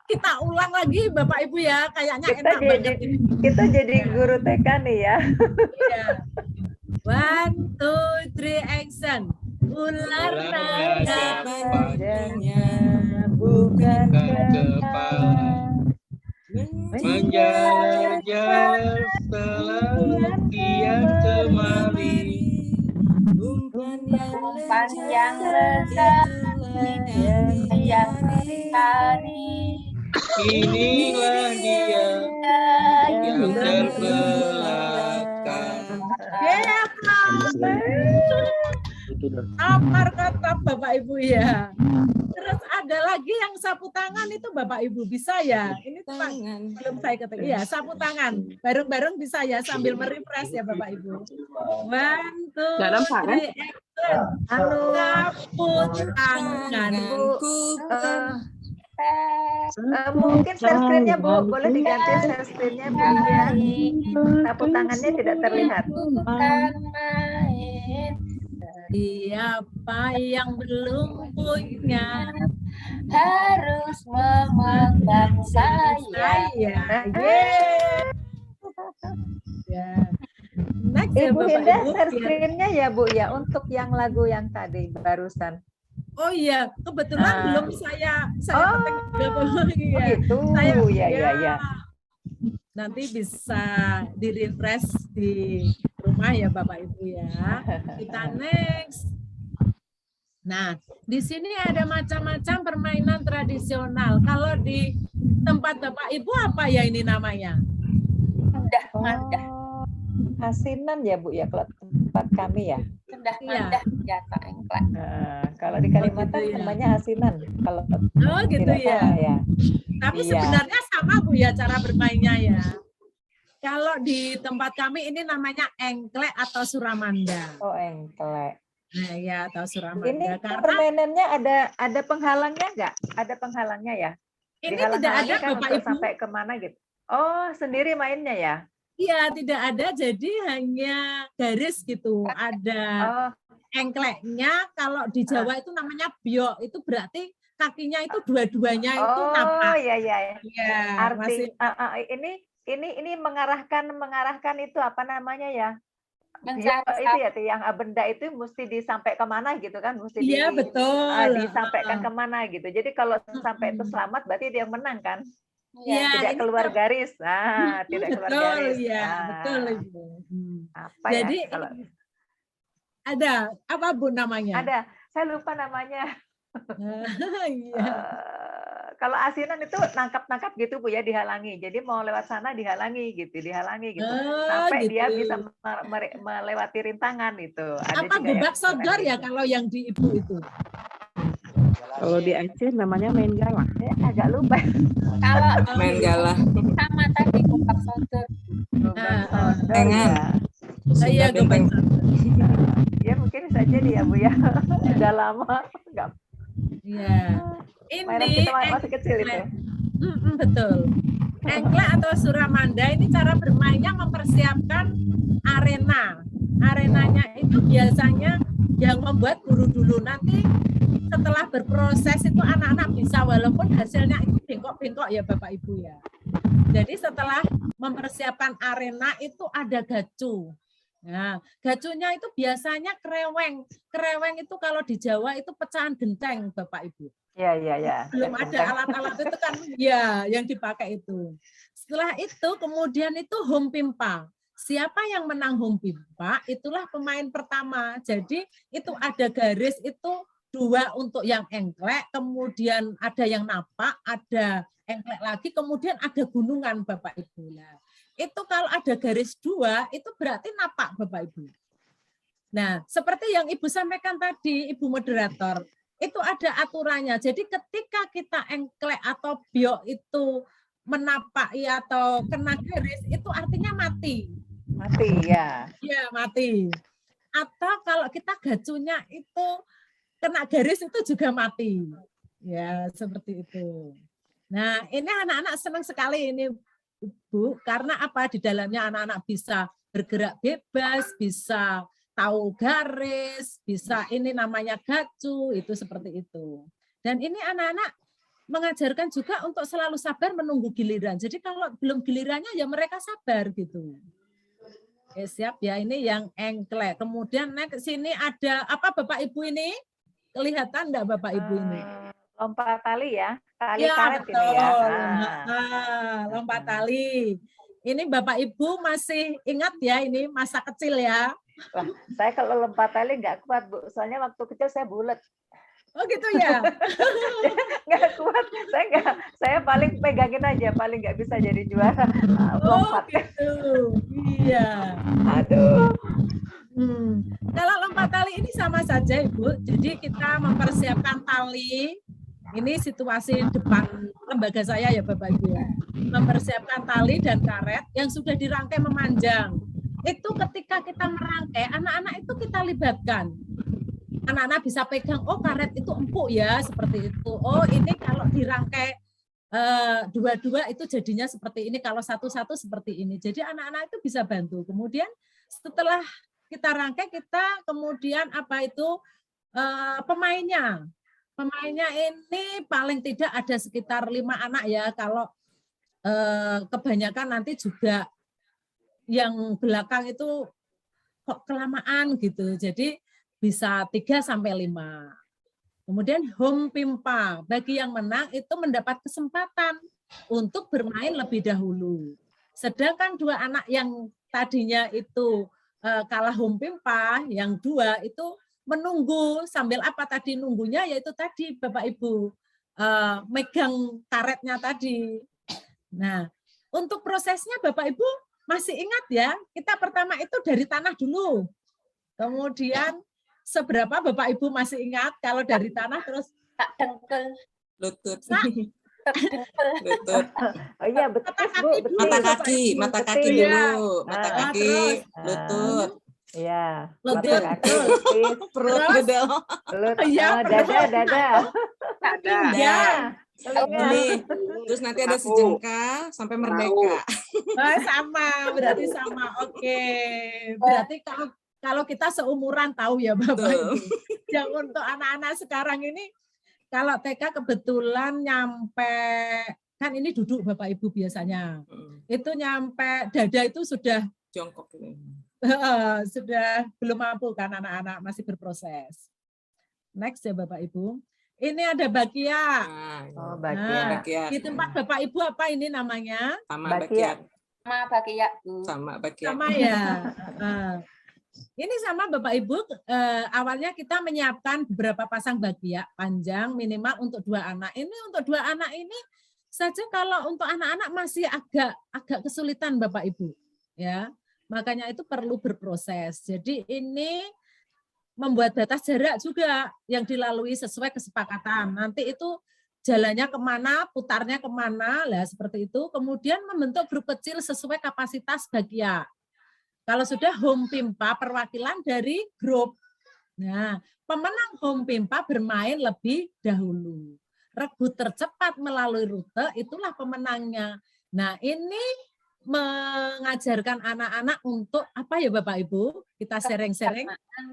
Kita ulang lagi Bapak Ibu ya, kayaknya Kita enak jadi, banget ini. kita jadi guru TK nih ya. Iya. 1, 2, 3, action. Ular naga Panjangnya bukan kepala, menjalar-jalar selalu kian kemari, umpan yang lezat yang dicari. inilah dia yang terbelakang. Apar kata Bapak Ibu ya. Terus ada lagi yang sapu tangan itu Bapak Ibu bisa ya. Ini belum saya katakan. Iya, sapu tangan. Bareng-bareng bisa ya sambil merefresh ya Bapak Ibu. 1, 2, 3, sapu tanganku. Mungkin share screen-nya Bu, boleh diganti share screen-nya Bu ya. Sapu tangannya tidak terlihat. Siapa yang belum punya Harus memegang saya. ya. Next ya Ibu Bapak Hinda Ibu. share screen-nya ya Bu ya untuk yang lagu yang tadi barusan. Oh iya, kebetulan belum saya ketik lagi ya. Gitu. Ya. Nanti bisa di-refresh di rumah ya Bapak Ibu ya. Kita next. Nah, di sini ada macam-macam permainan tradisional. Kalau di tempat Bapak Ibu apa ya ini namanya? Kendah Mandah. Oh, asinan ya Bu ya kalau tempat kami ya. Kendah Iya. Mandah jatah engklek. Kalau di Kalimantan gitu ya. namanya asinan. Kalau Oh gitu tidak ya. salah ya. Tapi Iya. sebenarnya sama Bu ya cara bermainnya ya. Kalau di tempat kami ini namanya engklek atau suramanda. Oh, engklek. Nah ya atau Ini suramanda. Karena permainannya ada penghalangnya nggak? Ada penghalangnya ya? ini tidak ada Dihalang-halangi kan Bapak untuk Ibu. sampai kemana gitu? Oh, sendiri mainnya ya? Iya tidak ada. Jadi hanya garis gitu. Ada Oh, engkleknya. Kalau di Jawa itu namanya biok. Itu berarti kakinya itu dua-duanya itu oh napak. ya ya. Iya Arti masih. ini mengarahkan itu apa namanya ya? Mencari Itu ya yang benda itu mesti disampai kemana gitu kan? Mesti Iya betul. disampaikan kemana gitu. Jadi kalau sampai itu selamat berarti dia yang menang kan? Iya, Tidak ini keluar garis. Nah, tidak keluar betul garis. ya, Nah, betul Ibu. apa Jadi ya kalau ada apa Bu namanya? ada? Saya lupa namanya. Iya. Kalau asinan itu nangkap-nangkap gitu Bu ya, dihalangi. Jadi mau lewat sana dihalangi gitu. Oh, Sampai gitu. dia bisa melewati rintangan itu. Ada Apa juga yang gobak sodor ya gitu. kalau yang di Ibu itu? Kalau di Aceh namanya main galah. Agak lupa. Kalau Main galah. sama tadi kupak sodor. Gobak Ah, sodor Tengan. ya. Oh, iya Sunda gobak Benteng. sodor. Ya mungkin saja dia Bu ya. Udah lama nggak Iya. mainan Ini kita masih kecil itu. betul. Engklek atau suramanda ini cara bermainnya mempersiapkan arena. Arenanya itu biasanya yang membuat guru dulu. Nanti setelah berproses itu anak-anak bisa walaupun hasilnya itu bengkok-bengkok ya Bapak Ibu ya. Jadi setelah mempersiapkan arena itu ada gacu. Nah, gacunya itu biasanya kereweng. Kereweng itu kalau di Jawa itu pecahan genteng Bapak Ibu. Ya. Belum ada alat-alat itu kan ya yang dipakai itu. Setelah itu kemudian itu home pimpa. Siapa yang menang home pimpa itulah pemain pertama. Jadi itu ada garis itu 2 untuk yang engklek, kemudian ada yang napak, ada engklek lagi, kemudian ada gunungan Bapak Ibu. Nah, itu kalau ada garis 2 itu berarti napak Bapak Ibu. Nah, seperti yang Ibu sampaikan tadi, Ibu moderator, itu ada aturannya. Jadi ketika kita engklek atau biok itu menapaki atau kena garis, itu artinya mati. Mati ya. Ya, mati. Atau kalau kita gacunya itu kena garis itu juga mati. Ya, seperti itu. Nah, ini anak-anak senang sekali ini, Bu, karena apa? Di dalamnya anak-anak bisa bergerak bebas, bisa tahu garis, bisa ini namanya gacu, itu seperti itu. Dan ini anak-anak mengajarkan juga untuk selalu sabar menunggu giliran. Jadi kalau belum gilirannya ya mereka sabar gitu. Oke, siap ya, ini yang engklek. Kemudian ke sini ada apa Bapak Ibu ini? Kelihatan enggak Bapak Ibu ini? Lompat tali ya, tali Ya, karet betul. ini ya. Lompat tali. Ini Bapak Ibu masih ingat ya ini masa kecil ya? Wah, saya kalau lompat tali nggak kuat Bu, soalnya waktu kecil saya bulat. Oh gitu ya? Nggak kuat, saya paling pegangin aja, paling nggak bisa jadi juara. Oh Lompat. gitu. Iya. Aduh. Kalau lompat tali ini sama saja Ibu. Jadi kita mempersiapkan tali. Ini situasi depan lembaga saya ya Bapak Ibu ya. Mempersiapkan tali dan karet yang sudah dirangkai memanjang. Itu ketika kita merangkai, anak-anak itu kita libatkan. Anak-anak bisa pegang, oh karet itu empuk ya, seperti itu. Oh ini kalau dirangkai dua-dua itu jadinya seperti ini, kalau satu-satu seperti ini. Jadi anak-anak itu bisa bantu. Kemudian setelah kita rangkai, kita kemudian apa itu pemainnya. Pemainnya ini paling tidak ada sekitar 5 anak ya. Kalau kebanyakan nanti juga yang belakang itu kok kelamaan gitu. Jadi bisa 3 sampai 5. Kemudian home pimpa, bagi yang menang itu mendapat kesempatan untuk bermain lebih dahulu. Sedangkan 2 anak yang tadinya itu kalah home pimpa, yang 2 itu menunggu sambil apa tadi nunggunya yaitu tadi Bapak Ibu megang karetnya tadi. Nah, untuk prosesnya Bapak Ibu masih ingat ya, kita pertama itu dari tanah dulu. Kemudian seberapa Bapak Ibu masih ingat kalau dari tanah terus Tak dengkul. Lutut. Terdengkul. Lutut. Oh iya, betis Bu, betis. Mata kaki Betis. dulu. Mata Ah. kaki, Terus. lutut, Iya, Lutut, mata kaki, betul. betis, perut, Terus. bedel. belut, Iya, dada, dada. Ada. Ya, Telinga. Ini. Terus nanti ada sejengkal sampai merdeka. sama, berarti sama. Oke, berarti kalau kita seumuran tahu ya Bapak Betul. Ibu. Yang untuk anak-anak sekarang ini, kalau TK kebetulan nyampe, kan ini duduk Bapak Ibu biasanya. Itu nyampe dada itu sudah Jongkok ini. sudah belum mampu kan anak-anak, masih berproses. Next ya Bapak Ibu. Ini ada bakia. Nah, Oh, Nah, bagian. di tempat Bapak Ibu apa ini namanya? sama Bakia. bagian. Sama bakia Bu. Sama bagian. Sama ya. Ini sama Bapak Ibu, awalnya kita menyiapkan beberapa pasang bakia panjang minimal untuk 2 anak. Ini untuk 2 anak ini saja, kalau untuk anak-anak masih agak kesulitan Bapak Ibu. Ya, makanya itu perlu berproses. Jadi ini membuat batas jarak juga yang dilalui sesuai kesepakatan. Nanti itu jalannya kemana, putarnya kemana, lah seperti itu. Kemudian membentuk grup kecil sesuai kapasitas bakia. Kalau sudah home pimpa, perwakilan dari grup. Nah, pemenang home pimpa bermain lebih dahulu. Regu tercepat melalui rute, itulah pemenangnya. Nah, ini mengajarkan anak-anak untuk apa ya Bapak Ibu? Kita sharing-sharing.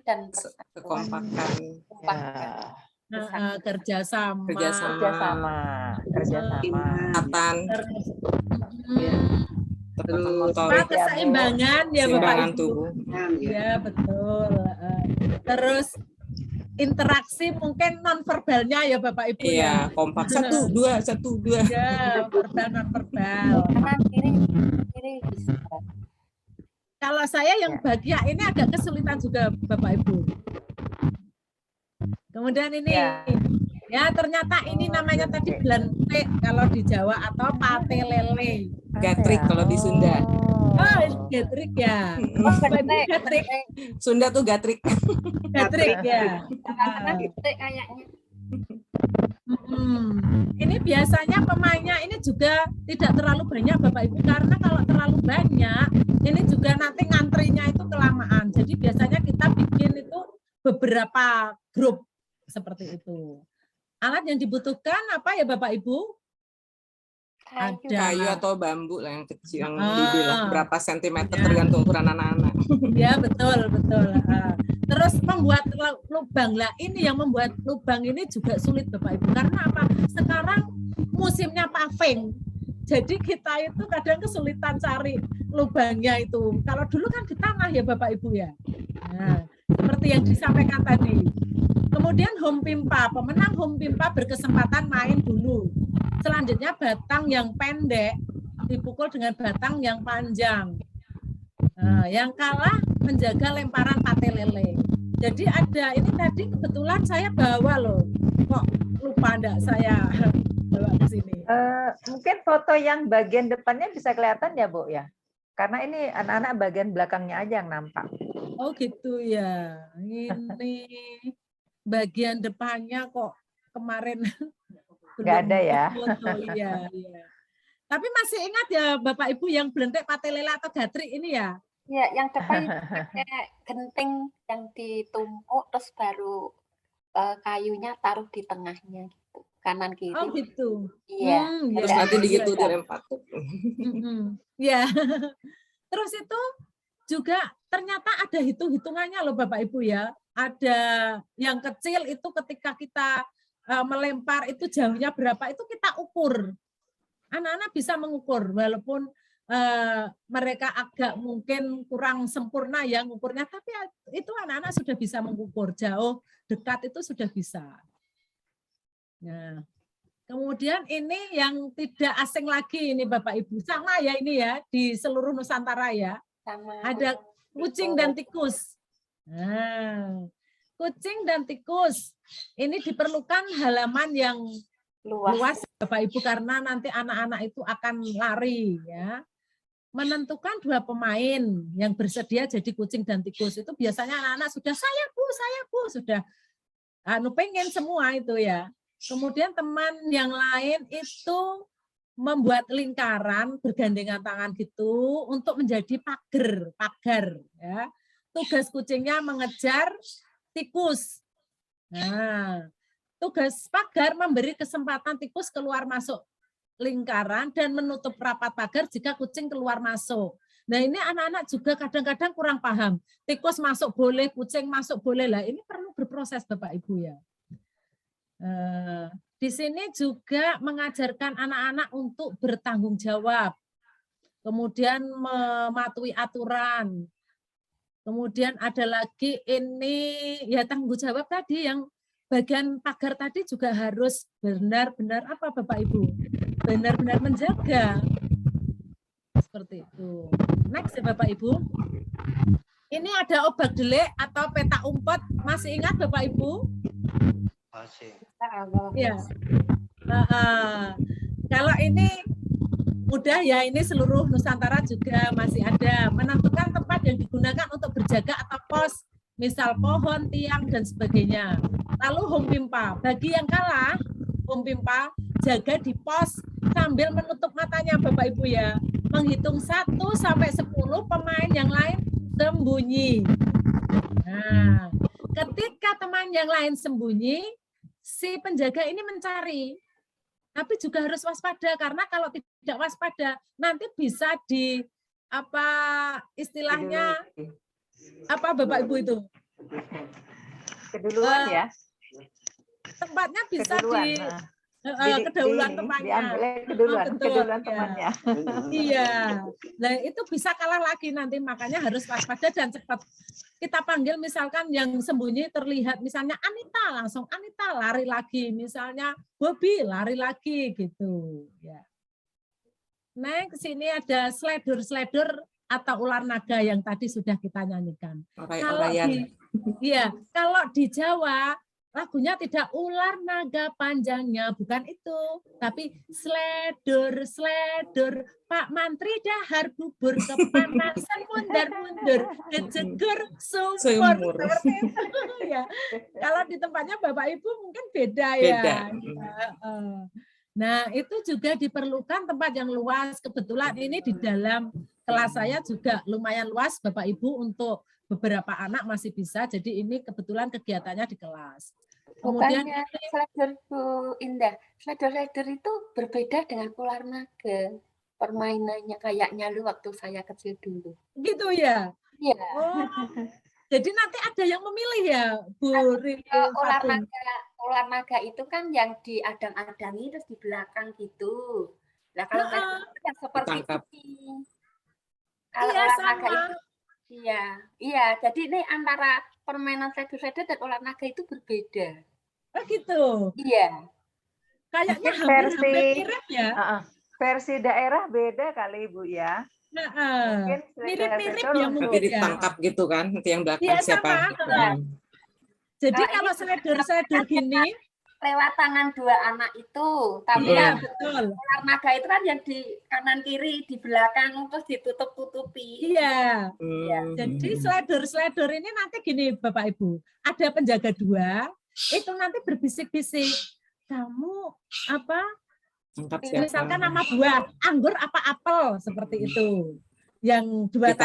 Dan Kekompakan. Kerjasama. Kesehatan. Terus Keseimbangan ya Bapak keseimbangan Ibu. tubuh. Ya betul. Terus interaksi mungkin non-verbalnya ya Bapak Ibu ya. Iya, kompak. 1, 2, 1, 2. Ya, verbal non-verbal. kanan kiri bisa. Kalau saya yang bahagia ini agak kesulitan juga Bapak Ibu. Kemudian ini, ya ternyata ini namanya tadi blentik kalau di Jawa atau pate lele. Gatrik kalau di Sunda. Oh, gatrik ya. Gatrik. Sunda tuh gatrik. Gatrik ya. Kayaknya. Ini biasanya pemainnya ini juga tidak terlalu banyak Bapak Ibu, karena kalau terlalu banyak ini juga nanti ngantrinya itu kelamaan. Jadi biasanya kita bikin itu beberapa grup seperti itu. Alat yang dibutuhkan apa ya Bapak Ibu? Kayu atau bambu lah yang kecil, yang dibilang berapa sentimeter tergantung ukuran anak-anak. Ya betul. Terus membuat lubang lah, ini yang membuat lubang ini juga sulit Bapak Ibu, karena apa? Sekarang musimnya paving, jadi kita itu kadang kesulitan cari lubangnya itu. Kalau dulu kan di tanah ya Bapak Ibu ya. Nah, seperti yang disampaikan tadi. Kemudian home pimpa, pemenang home pimpa berkesempatan main dulu. Selanjutnya batang yang pendek dipukul dengan batang yang panjang. Nah, yang kalah menjaga lemparan pate lele. Jadi ada ini tadi kebetulan saya bawa loh. Kok lupa enggak saya bawa ke sini. Mungkin foto yang bagian depannya bisa kelihatan ya Bu ya. Karena ini anak-anak bagian belakangnya aja yang nampak. Oh gitu ya. Ini bagian depannya kok kemarin nggak ada ya. Foto, iya. Tapi masih ingat ya Bapak Ibu yang blentik pate lele atau gatrik ini ya? Ya, yang depan pakai genting yang ditumpuk terus baru kayunya taruh di tengahnya gitu. Kanan kiri. Oh gitu. Iya. Terus nanti digitu dilempar. Ya. Terus itu juga ternyata ada hitung-hitungannya loh Bapak Ibu ya. Ada yang kecil itu ketika kita melempar itu jauhnya berapa, itu kita ukur. Anak-anak bisa mengukur walaupun mereka agak mungkin kurang sempurna ya ngukurnya, tapi itu anak-anak sudah bisa mengukur jauh, dekat itu sudah bisa. Nah, kemudian ini yang tidak asing lagi ini Bapak Ibu, sama ya ini ya di seluruh Nusantara ya. Sama. Ada kucing dan tikus. Nah, kucing dan tikus ini diperlukan halaman yang luas Bapak Ibu, karena nanti anak-anak itu akan lari ya. Menentukan 2 pemain yang bersedia jadi kucing dan tikus itu biasanya anak-anak sudah saya Bu, sudah pengen semua itu ya. Kemudian teman yang lain itu membuat lingkaran bergandengan tangan gitu untuk menjadi pagar ya. Tugas kucingnya mengejar tikus. Nah, tugas pagar memberi kesempatan tikus keluar masuk lingkaran dan menutup rapat pagar jika kucing keluar masuk. Nah, ini anak-anak juga kadang-kadang kurang paham. Tikus masuk boleh, kucing masuk boleh lah. Ini perlu berproses Bapak Ibu ya. Di sini juga mengajarkan anak-anak untuk bertanggung jawab. Kemudian mematuhi aturan. Kemudian ada lagi ini ya tanggung jawab tadi yang bagian pagar tadi juga harus benar-benar apa Bapak Ibu? Benar-benar menjaga. Seperti itu. Next ya Bapak Ibu. Ini ada obak delik atau peta umpet. Masih ingat Bapak Ibu? Masih. Ya. Kalau ini mudah ya, ini seluruh Nusantara juga masih ada. Menentukan tempat yang digunakan untuk berjaga atau pos, misal pohon, tiang, dan sebagainya. Lalu home pimpa. Bagi yang kalah, home pimpa jaga di pos sambil menutup matanya Bapak Ibu ya. Menghitung 1 sampai 10 pemain yang lain sembunyi. Nah, ketika teman yang lain sembunyi, si penjaga ini mencari. Tapi juga harus waspada karena kalau tidak waspada nanti bisa di apa istilahnya apa Bapak Ibu itu? Keduluan ya. Tempatnya bisa Keduluan. kedahuluan temannya. Diambil keduluan ya. temannya. Iya. Nah, itu bisa kalah lagi nanti, makanya harus waspada dan cepat. Kita panggil misalkan yang sembunyi terlihat misalnya Anita, langsung Anita lari lagi, misalnya Bobby lari lagi gitu ya. Next, sini ada sledor atau ular naga yang tadi sudah kita nyanyikan. Kalau di Jawa lagunya tidak ular naga panjangnya, bukan itu, tapi sledor Pak Mantri dahar bubur kepanasan mundur kejegur sumur. Seperti itu ya. Kalau di tempatnya Bapak Ibu mungkin beda ya. Nah, itu juga diperlukan tempat yang luas. Kebetulan ini di dalam kelas saya juga lumayan luas Bapak Ibu, untuk beberapa anak masih bisa. Jadi ini kebetulan kegiatannya di kelas. Kemudian sledor Bu Indah, sledor itu berbeda dengan ular naga. Permainannya kayaknya lu waktu saya kecil dulu. Gitu ya? Iya. Oh, jadi nanti ada yang memilih ya, Bu Rini? Ular naga itu kan yang diadang-adangi terus di belakang gitu. Nah, kalau itu kan seperti itu. Kalau ular naga itu iya. Jadi ini antara permainan sledor dan ular naga itu berbeda. Oh gitu. Iya. Kayaknya hampir mirip ya. Versi daerah beda kali Ibu ya. Mirip-mirip ya mungkin ya. Ditangkap gitu kan, nanti yang belakang siapa. Jadi kalau sledor gini lewat tangan 2 anak itu, tapi betul. Ular naga itu kan yang di kanan kiri, di belakang terus ditutup-tutupi. Iya. Jadi sledor ini nanti gini Bapak Ibu, ada penjaga 2, itu nanti berbisik-bisik. Kamu apa? Misalkan nama buah, anggur apa apel, seperti itu. Yang 2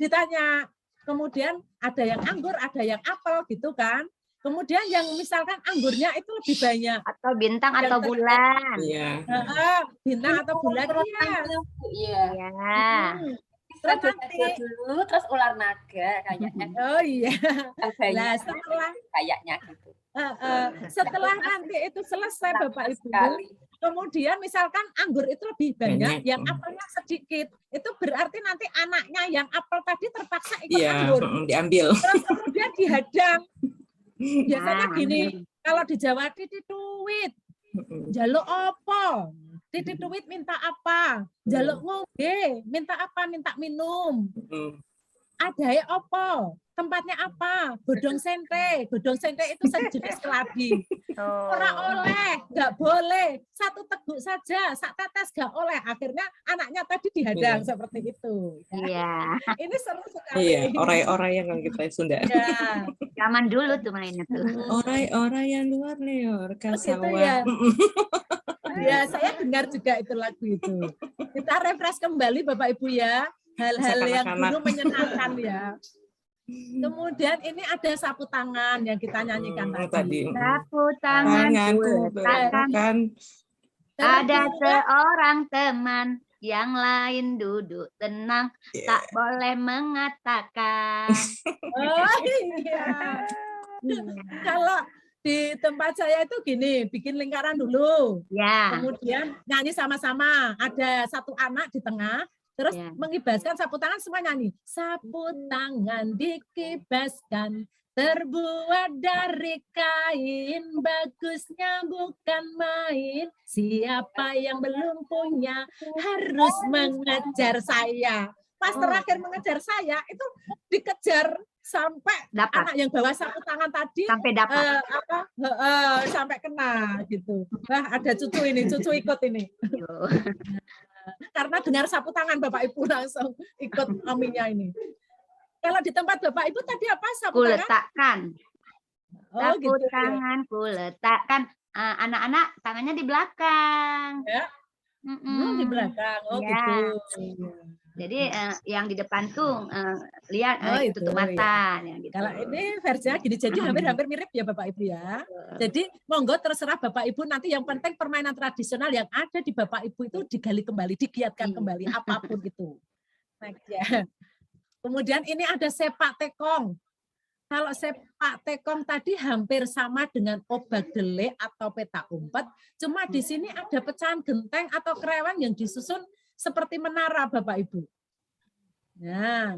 ditanya. Kemudian ada yang anggur, ada yang apel gitu kan. Kemudian yang misalkan anggurnya itu lebih banyak. Atau bintang atau bulan. Iya. Bintang atau bulan. Iya. Terus dulu, terus ular naga kayaknya. Oh iya. Nah, setelah kayaknya gitu. Setelah nanti itu selesai Bapak Ibu, kemudian misalkan anggur itu lebih banyak, yang apelnya sedikit, itu berarti nanti anaknya yang apel tadi terpaksa ikut anggur. Diambil. Terus kemudian dihadang. Biasanya gini, kalau di Jawa titituit, jaluk opo, titituit minta apa, jaluk ngombe, minta apa, minta minum. Adae opo? Tempatnya apa? Godong sente. Godong sente itu sejenis keladi. Ora oleh, nggak boleh. Satu teguk saja, sak tetes nggak oleh. Akhirnya anaknya tadi dihadang seperti itu. Iya. Ini seru sekali. Iya, orai-orai yang kalau kita Sunda. Ya. Zaman dulu tuh mainnya tuh. Orai-orai yang luar leor Gitu kasawa. ya. Ya, saya dengar juga itu lagu itu. Kita refresh kembali Bapak Ibu ya. Hal-hal yang dulu menyenangkan ya. Kemudian ini ada sapu tangan yang kita nyanyikan tadi. Sapu tanganku letakkan. Ada seorang teman yang lain duduk tenang, tak boleh mengatakan. Oh iya. Kalau di tempat saya itu gini, bikin lingkaran dulu. Ya. Kemudian nyanyi sama-sama. Ada satu anak di tengah. Terus mengibaskan sapu tangan semua nyanyi. Sapu tangan dikibaskan, terbuat dari kain, bagusnya bukan main. Siapa yang belum punya harus mengejar saya. Pas terakhir mengejar saya itu dikejar sampai dapat. Anak yang bawa sapu tangan tadi sampai dapat. Sampai kena gitu. Wah, ada cucu ini, cucu ikut ini. Karena dengar sapu tangan Bapak Ibu langsung ikut maminya ini. Kalau di tempat Bapak Ibu tadi apa sapu tangan? Letakkan. Oh, sapu gitu, tangan ku letakkan. Anak-anak tangannya di belakang. Ya. Di belakang. Oh ya. Gitu. Jadi yang di depan tuh lihat tutup mata. Ya. Gitu. Kalau ini versinya gini, jadi hampir-hampir mirip ya Bapak Ibu ya. Jadi monggo terserah Bapak Ibu, nanti yang penting permainan tradisional yang ada di Bapak Ibu itu digali kembali, digiatkan kembali, apapun itu. Next ya. Kemudian ini ada sepak tekong. Kalau sepak tekong tadi hampir sama dengan obak dele atau peta umpet, cuma di sini ada pecahan genteng atau kerewan yang disusun seperti menara Bapak Ibu. Nah,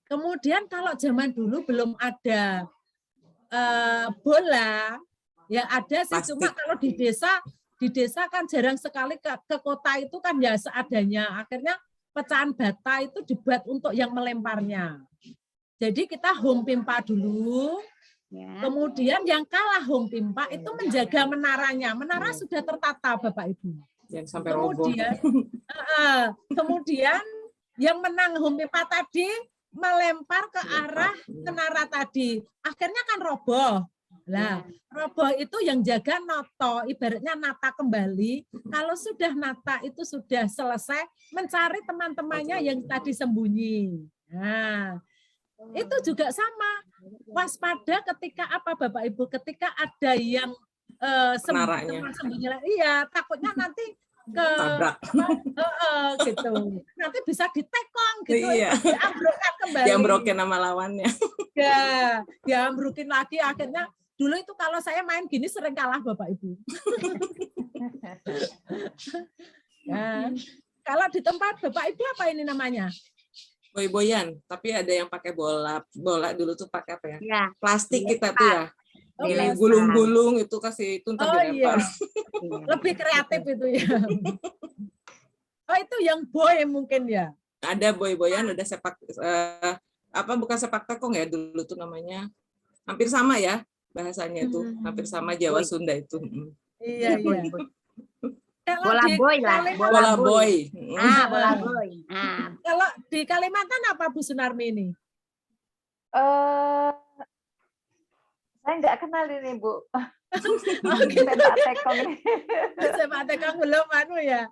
kemudian kalau zaman dulu belum ada bola, ya ada sih. Cuma kalau di desa kan jarang sekali ke kota itu kan ya seadanya. Akhirnya pecahan bata itu dibuat untuk yang melemparnya. Jadi kita home pimpa dulu. Ya. Kemudian yang kalah home pimpa itu menjaga menaranya. Menara sudah tertata Bapak Ibu. Yang sampai roboh. Kemudian yang menang home pimpa tadi melempar ke arah menara tadi. Akhirnya kan roboh. Nah, roboh itu yang jaga noto, ibaratnya nata kembali. Kalau sudah nata itu sudah selesai, mencari teman-temannya yang tadi sembunyi. Nah, itu juga sama. Waspada ketika apa Bapak Ibu? Ketika ada yang sembunyi, iya, takutnya nanti ke gitu. Nanti bisa ditekong gitu. Iya. Diambrukkan kembali. Diambrokin sama lawannya. Ya, diambrukin lagi. Akhirnya dulu itu kalau saya main gini sering kalah Bapak Ibu. Ya. Kalau di tempat Bapak Ibu apa ini namanya? Boy-boyan, tapi ada yang pakai bola dulu tuh pakai apa ya? Ya. Plastik kita tuh ya. Oh, gulung-gulung itu kasih itu ntar dilempar. Iya. Lebih kreatif itu ya. Oh itu yang boy mungkin ya. Ada boy-boyan, ada sepak bukan sepak tekong ya dulu tuh namanya. Hampir sama ya bahasanya itu, hampir sama Jawa Sunda itu. Iya iya. Bola boy lah. Bola boy. Bola boy. Kalau di Kalimantan apa Bu Sunarmi ini? Saya nggak kenal ini Bu. Gitu. Sepak tekong ini. Sepak tekong belum ya.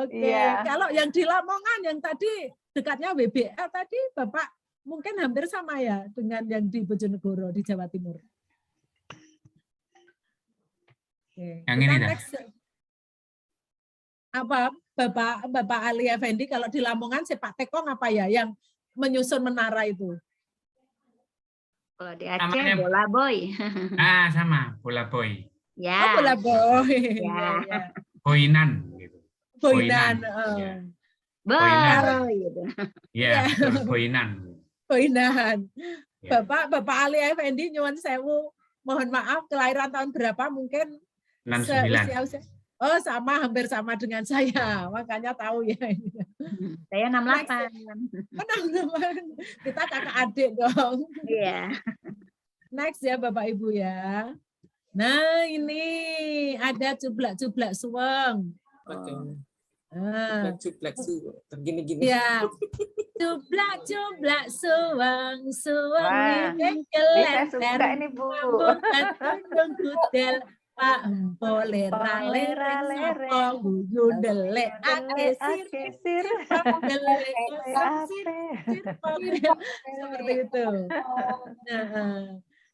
Oke. Iya. Kalau yang di Lamongan yang tadi dekatnya WBL tadi Bapak mungkin hampir sama ya dengan yang di Bojonegoro di Jawa Timur. Oke. Yang ini dah. Apa Bapak Ali Effendi kalau di Lamongan sepak tekong apa ya yang menyusun menara itu? Kalau di Aceh bola boy. Sama bola boy. Ya. Oh, bola boy. Ya. Boinan gitu. Boinan. Boy. Ya, boinan. Boinan. Bapak Ali Effendi nyuwun sewu, mohon maaf kelahiran tahun berapa mungkin? 69. Usia. Oh, sama, hampir sama dengan saya. Makanya tahu ya. Saya 68. Kita kakak adik dong. Iya. Next ya Bapak Ibu ya. Nah, ini ada cublak-cublak suweng. Cublak gini-gini. Ya. Cublak-cublak suweng, suweng Wah, ini saya suka keleter. ini, Bu. Tundung kutel. Pak empo lera lere sapa guyu ndelek ake sir ndelek seperti itu.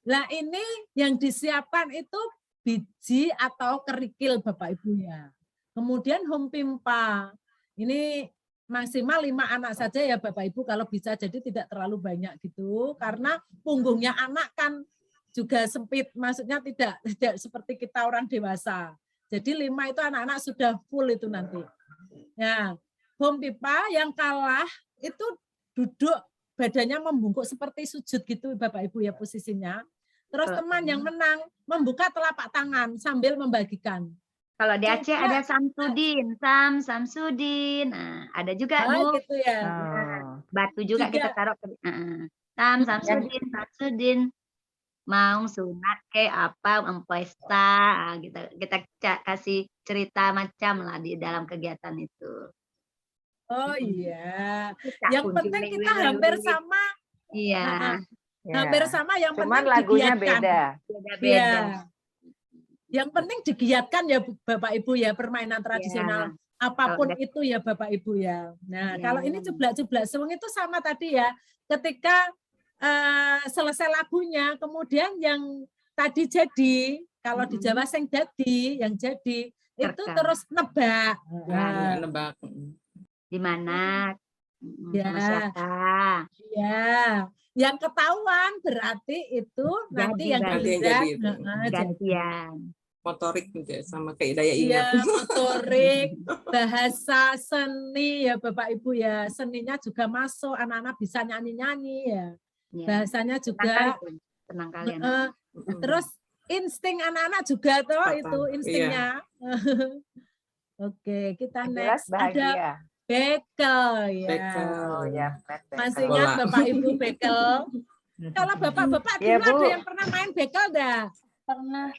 Nah, ini yang disiapkan itu biji atau kerikil Bapak Ibu ya. Kemudian home pimpa. Ini maksimal 5 anak saja ya Bapak Ibu kalau bisa, jadi tidak terlalu banyak gitu karena punggungnya anak kan juga sempit, maksudnya tidak seperti kita orang dewasa. Jadi 5 itu anak-anak sudah full itu nanti. Ya, home pipa yang kalah itu duduk badannya membungkuk seperti sujud gitu Bapak Ibu ya posisinya. Terus teman yang menang membuka telapak tangan sambil membagikan. Kalau di Aceh ada Samsudin, Samsudin. Nah, ada juga Bu. Gitu ya. Batu juga kita taruh. Samsudin, Samsudin. Mau sunat ke apa pesta kita kasih cerita macam lah di dalam kegiatan itu. Oh iya, yang penting kita hampir sama. Iya, hampir sama, yang cuman penting lagunya digiatkan. beda. Ya. Yang penting digiatkan ya Bapak Ibu ya, permainan tradisional apapun itu ya Bapak Ibu ya. Nah, kalau ini cublak-cublak suweng itu sama tadi ya, ketika selesai lagunya, kemudian yang tadi jadi, kalau di Jawa sing jadi, yang jadi itu terus nebak. Nebak. Di mana? Ya. Siapa? Ya. Yang ketahuan berarti itu nanti yang giliran gantian. Motorik juga sama kayak daya ingat. Ya, motorik, bahasa seni ya Bapak Ibu ya, seninya juga masuk, anak-anak bisa nyanyi-nyanyi ya. Bahasanya juga tenang kali. Terus insting anak-anak juga tuh itu instingnya. Oke, kita next ada bekel ya. Oh ya, masih ingat Bapak Ibu bekel? Kalau bapak-bapak dulu ada yang pernah main bekel dah? Pernah.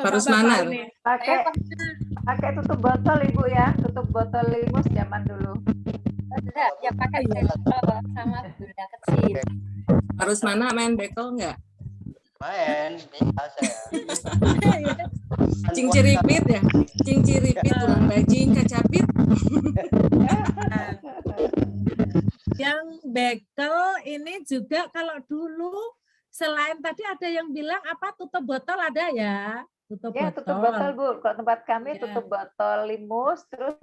Harus mana? Pakai tutup botol Ibu ya, tutup botol limus zaman dulu. Enggak, ya pakai bekel sama gula kecil. Harus mana main bekel enggak? Main, biasa ya. Cinciripit ya? Cinciripit, tulang bajing, kacapit. Yang bekel ini juga kalau dulu selain tadi ada yang bilang apa tutup botol ada ya? Tutup botol Bu. Kalau tempat kami tutup botol limus, terus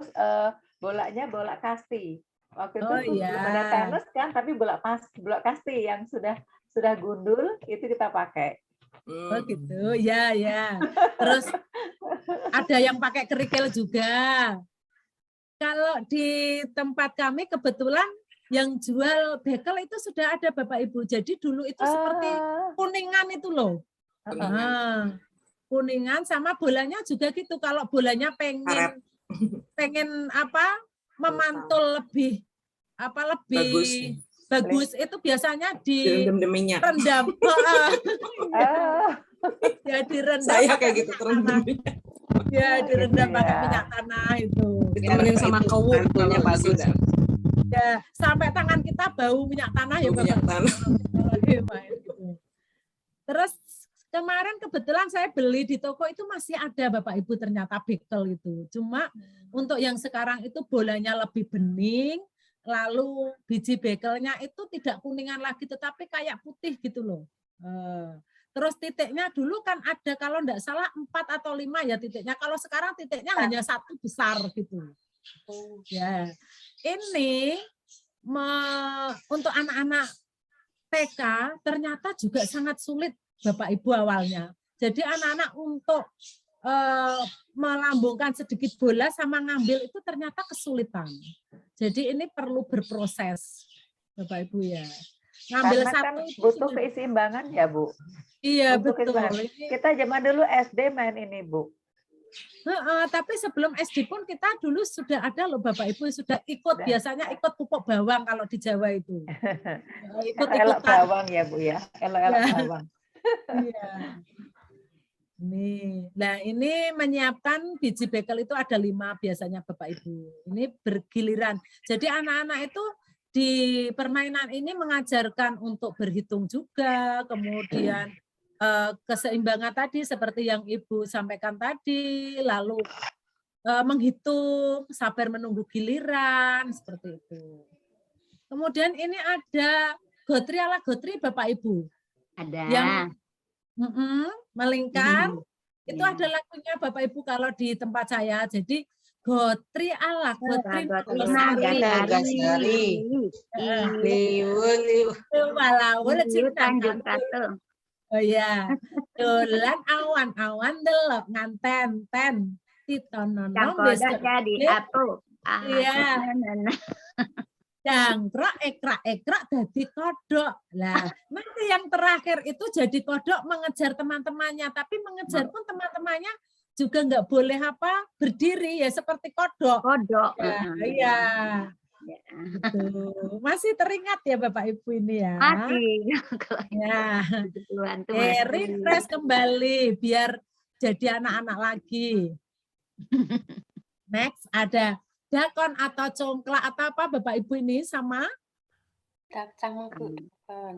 bolanya bola kasti. Waktu itu belum ada tenis kan, tapi bola kasti yang sudah gundul itu kita pakai. Oh gitu, ya. Terus ada yang pakai kerikil juga. Kalau di tempat kami kebetulan yang jual bekel itu sudah ada Bapak Ibu. Jadi dulu itu seperti kuningan itu loh. Kuningan sama bolanya juga gitu. Kalau bolanya pengen apa? Memantul lebih bagus itu biasanya direndam minyak. Ya direndam. Saya kayak gitu terendam minyak. Ya direndam pakai minyak tanah itu. Ditemenin sama kawur kalau bagus. Ya sampai tangan kita bau minyak tanah ya minyak tanah. Terus kemarin kebetulan saya beli di toko itu masih ada Bapak Ibu ternyata bekel itu. Cuma untuk yang sekarang itu bolanya lebih bening, lalu biji bekelnya itu tidak kuningan lagi tetapi kayak putih gitu loh. Terus titiknya dulu kan ada kalau enggak salah 4 atau 5 ya titiknya. Kalau sekarang titiknya hanya 1 besar gitu. Ya. Ini untuk anak-anak TK ternyata juga sangat sulit Bapak Ibu awalnya. Jadi anak-anak untuk melambungkan sedikit bola sama ngambil itu ternyata kesulitan. Jadi ini perlu berproses Bapak Ibu ya. Ngambil karena satu kan butuh keseimbangan ya Bu. Iya butuh betul. Kita zaman dulu SD main ini Bu. Tapi sebelum SD pun kita dulu sudah ada loh Bapak Ibu, sudah ikut, biasanya ikut pupuk bawang kalau di Jawa itu. Elok bawang ya Bu ya, elok bawang. Iya. Nih, nah ini menyiapkan biji bekel itu ada 5 biasanya Bapak Ibu. Ini bergiliran. Jadi anak-anak itu di permainan ini mengajarkan untuk berhitung juga, kemudian keseimbangan tadi seperti yang Ibu sampaikan tadi, lalu menghitung, sabar menunggu giliran, seperti itu. Kemudian ini ada gotri ala gotri Bapak Ibu. Ada. Yang melingkar, itu ada lagunya Bapak Ibu kalau di tempat saya. Jadi gotri ala gotri Nagasari. Walawal Tanjung Ratu. Oh ya, dolan awan-awan delok nganten-ten titonono besok jadi apa? Iya. Dangkrak ekrak dadi kodok. Lah, nanti yang terakhir itu jadi kodok mengejar teman-temannya, tapi mengejar pun teman-temannya juga nggak boleh berdiri ya seperti kodok. Kodok. Iya. Gitu. Masih teringat ya Bapak Ibu ini ya? Masih. Ya. Refresh kembali biar jadi anak-anak lagi. Next ada dakon atau congklak atau apa Bapak Ibu ini sama?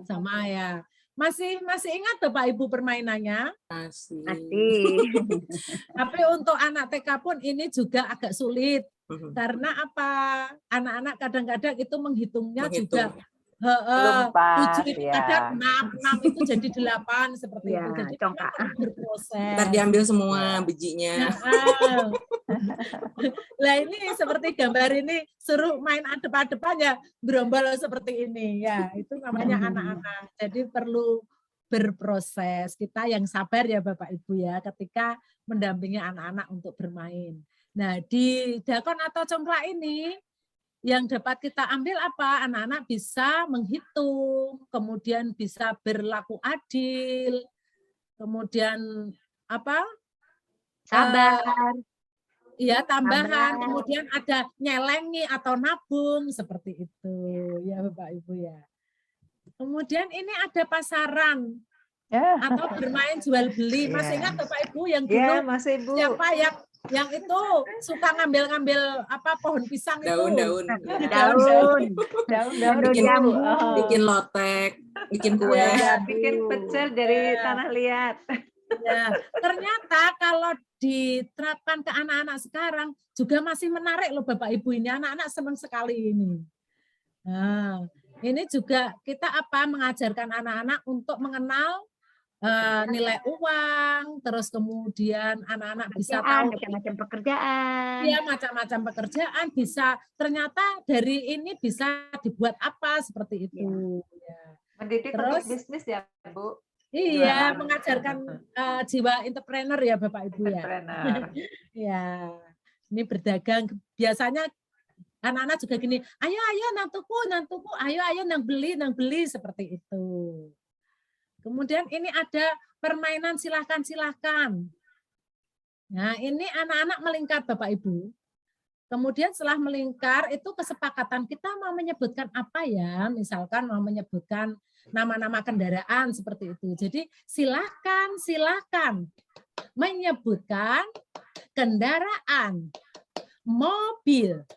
Sama ya. Masih ingat Bapak Ibu permainannya? Masih. Tapi untuk anak TK pun ini juga agak sulit. Karena apa? Anak-anak kadang-kadang itu menghitungnya juga 7 itu kadang 6 itu jadi 8 seperti itu. Jadi berproses. Ntar diambil semua bijinya. Lah ini seperti gambar ini suruh main adep-adepan ya gerombol seperti ini ya. Itu namanya anak-anak. Jadi perlu berproses. Kita yang sabar ya Bapak Ibu ya ketika mendampingi anak-anak untuk bermain. Nah, di dakon atau congklak ini yang dapat kita ambil apa? Anak-anak bisa menghitung, kemudian bisa berlaku adil, kemudian apa? Sabar. Iya, tambahan. Kemudian ada nyelengi atau nabung seperti itu, ya Bapak Ibu ya. Kemudian ini ada pasaran atau bermain jual beli. Masih ingat Bapak Ibu yang dulu siapa yang itu suka ngambil-ngambil pohon pisang daun-daun bikin lotek, bikin kue, bikin pecel dari tanah liat. Ya, ternyata kalau diterapkan ke anak-anak sekarang juga masih menarik loh Bapak Ibu ini, anak-anak senang sekali ini. Nah, ini juga kita mengajarkan anak-anak untuk mengenal nilai uang, terus kemudian anak-anak bisa tahu macam-macam pekerjaan. Iya, macam-macam pekerjaan bisa ternyata dari ini bisa dibuat apa seperti itu. Ya. Mendidik terus untuk bisnis ya, Bu. Iya, mengajarkan jiwa entrepreneur ya Bapak Ibu ya. Ya, ini berdagang biasanya anak-anak juga gini, ayo nantuku, ayo nang beli seperti itu. Kemudian ini ada permainan silahkan. Nah, ini anak-anak melingkar Bapak Ibu. Kemudian setelah melingkar itu kesepakatan kita mau menyebutkan apa ya, misalkan mau menyebutkan nama-nama kendaraan seperti itu. Jadi silahkan menyebutkan kendaraan, mobil,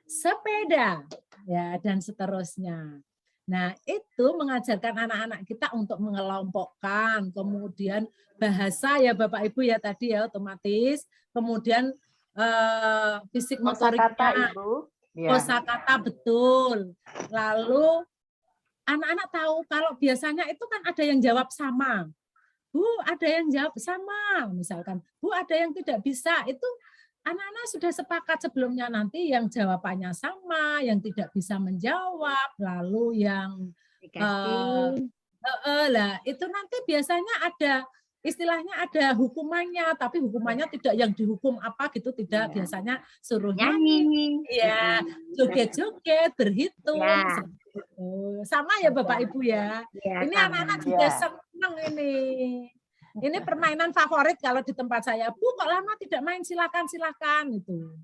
sepeda, ya dan seterusnya. Nah, itu mengajarkan anak-anak kita untuk mengelompokkan, kemudian bahasa ya Bapak Ibu ya tadi ya otomatis, kemudian fisik motoriknya, kosakata betul. Lalu anak-anak tahu kalau biasanya itu kan ada yang jawab sama. Bu, ada yang jawab sama, misalkan. Bu, ada yang tidak bisa. Itu anak-anak sudah sepakat sebelumnya nanti yang jawabannya sama, yang tidak bisa menjawab, lalu yang itu nanti biasanya ada istilahnya ada hukumannya, tapi hukumannya tidak yang dihukum apa gitu, tidak, biasanya suruh nyanyi, ya, joget-joget, berhitung, sama ya Bapak Ibu ya. Ini anak-anak juga senang ini. Ini permainan favorit kalau di tempat saya. Bu, kok lama tidak main? Silakan, silakan itu.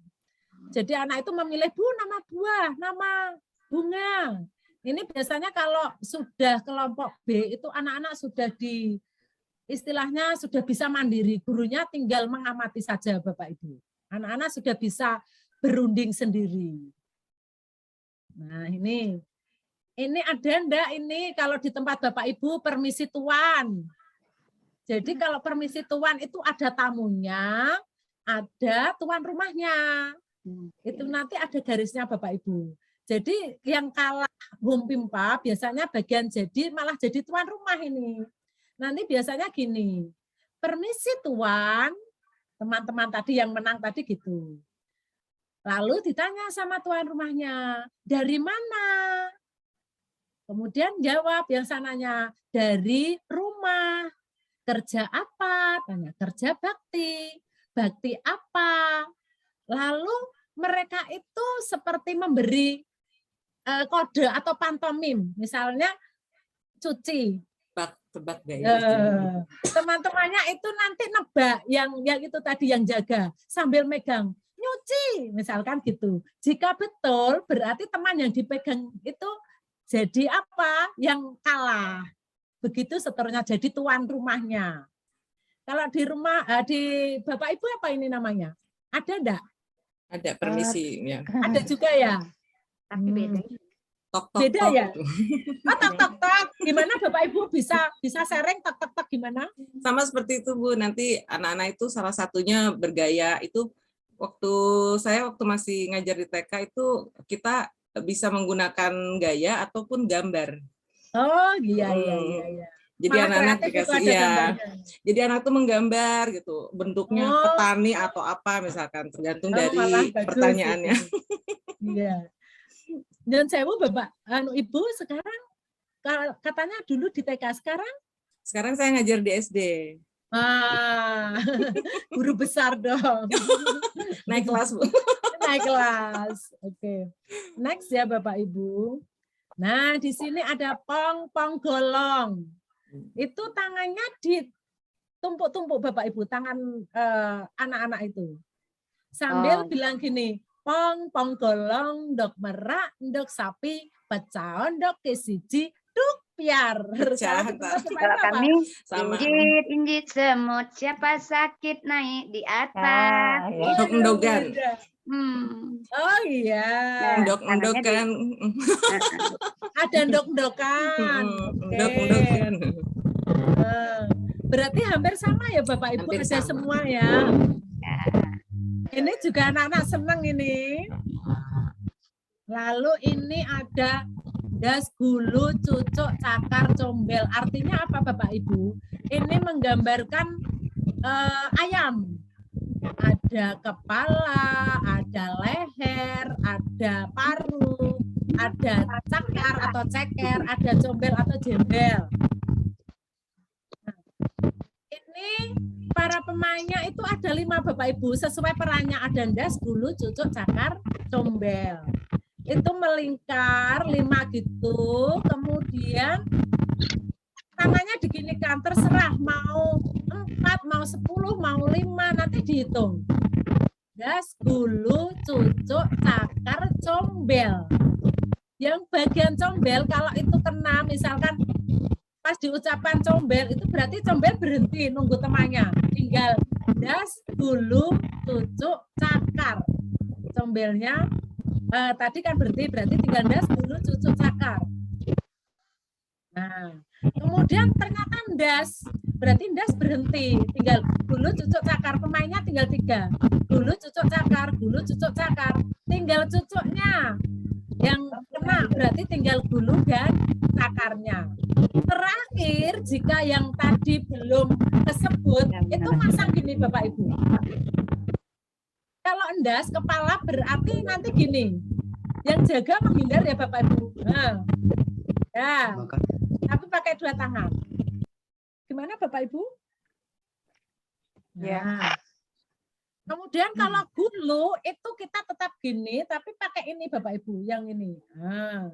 Jadi anak itu memilih, Bu, nama buah, nama bunga. Ini biasanya kalau sudah kelompok B itu anak-anak sudah istilahnya sudah bisa mandiri. Gurunya tinggal mengamati saja Bapak Ibu. Anak-anak sudah bisa berunding sendiri. Nah, ini ada enggak ini kalau di tempat Bapak Ibu permisi tuan. Jadi kalau permisi tuan itu ada tamunya, ada tuan rumahnya. Itu nanti ada garisnya Bapak Ibu. Jadi yang kalah home pimpa biasanya bagian jadi malah jadi tuan rumah ini. Nanti biasanya gini, permisi tuan, teman-teman tadi yang menang tadi gitu. Lalu ditanya sama tuan rumahnya, dari mana? Kemudian jawab yang sananya, dari rumah. Kerja apa? Tanya, kerja bakti. Bakti apa? Lalu mereka itu seperti memberi kode atau pantomim, misalnya cuci. Tebak gaya. Teman-temannya itu nanti nebak yang itu tadi yang jaga sambil megang nyuci, misalkan gitu. Jika betul berarti teman yang dipegang itu jadi apa? Yang kalah. Begitu seterusnya jadi tuan rumahnya. Kalau di rumah di Bapak Ibu apa ini namanya? Ada enggak? Ada permisi ya. Ada juga ya. Tapi beda. Tok, beda ya. Oh, tok. Gimana Bapak Ibu bisa sharing tok gimana? Sama seperti itu Bu. Nanti anak-anak itu salah satunya bergaya itu waktu masih ngajar di TK itu kita bisa menggunakan gaya ataupun gambar. Oh iya. Jadi anak-anak dikasih jadi anak tuh menggambar gitu bentuknya petani atau apa misalkan tergantung dari pertanyaannya. Iya. Dan saya Bapak Ibu sekarang katanya dulu di TK sekarang saya ngajar di SD. Guru besar dong. Naik kelas Bu. Naik kelas. Oke. Next ya Bapak Ibu. Nah, di sini ada pong golong. Itu tangannya ditumpuk-tumpuk Bapak Ibu, tangan anak-anak itu. Sambil bilang gini, pong golong, ndok merak, ndok sapi, pecah ndok kesiji, duk piar. Kalau kami injit semut, siapa sakit naik di atas. Endok-endokan. Oh iya. Endok-endokan. Ada endok-endokan. Endok-endokan. Berarti hampir sama ya Bapak Ibu, ada semua ya. Ini juga anak-anak senang ini. Lalu ini ada das, gulu, cucuk, cakar, combel. Artinya apa Bapak Ibu? Ini menggambarkan ayam. Ada kepala, ada leher, ada paru, ada cakar atau ceker, ada combel atau jembel. Nah, ini para pemainnya itu ada 5 Bapak Ibu, sesuai perannya ada das, gulu, cucuk, cakar, combel. Itu melingkar 5 gitu, kemudian tangannya diginikan, terserah mau 4, mau 10, mau 5, nanti dihitung. Das, gulu, cucuk, cakar, combel. Yang bagian combel kalau itu kena, misalkan pas diucapkan combel, itu berarti combel berhenti nunggu temannya. Tinggal das, gulu, cucuk, cakar. Combelnya tadi kan berhenti, berarti tinggal das, gulu, cucuk, cakar. Nah, kemudian ternyata ndas, berarti ndas berhenti, tinggal gulu, cucuk, cakar. Pemainnya tinggal 3, gulu, cucuk, cakar, gulu, cucuk, cakar. Tinggal cucuknya yang kena, berarti tinggal gulu dan cakarnya. Terakhir, jika yang tadi belum kesebut, itu masang gini Bapak Ibu. Kalau ndas kepala berarti nanti gini, yang jaga menghindar ya Bapak Ibu. Nah, ya. Tapi pakai 2 tangan. Gimana Bapak Ibu? Nah. Kemudian kalau gulu itu kita tetap gini, tapi pakai ini Bapak Ibu, yang ini. Nah.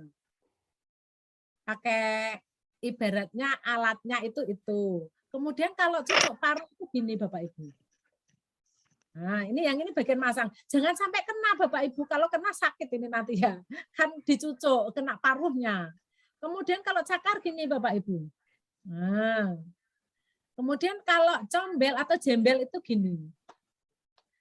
Pakai ibaratnya alatnya itu. Kemudian kalau cucuk paruh itu gini Bapak Ibu. Nah, ini yang ini bagian masang. Jangan sampai kena Bapak Ibu. Kalau kena sakit ini nanti ya. Kan dicucuk, kena paruhnya. Kemudian kalau cakar gini Bapak Ibu. Nah. Kemudian kalau combel atau jembel itu gini.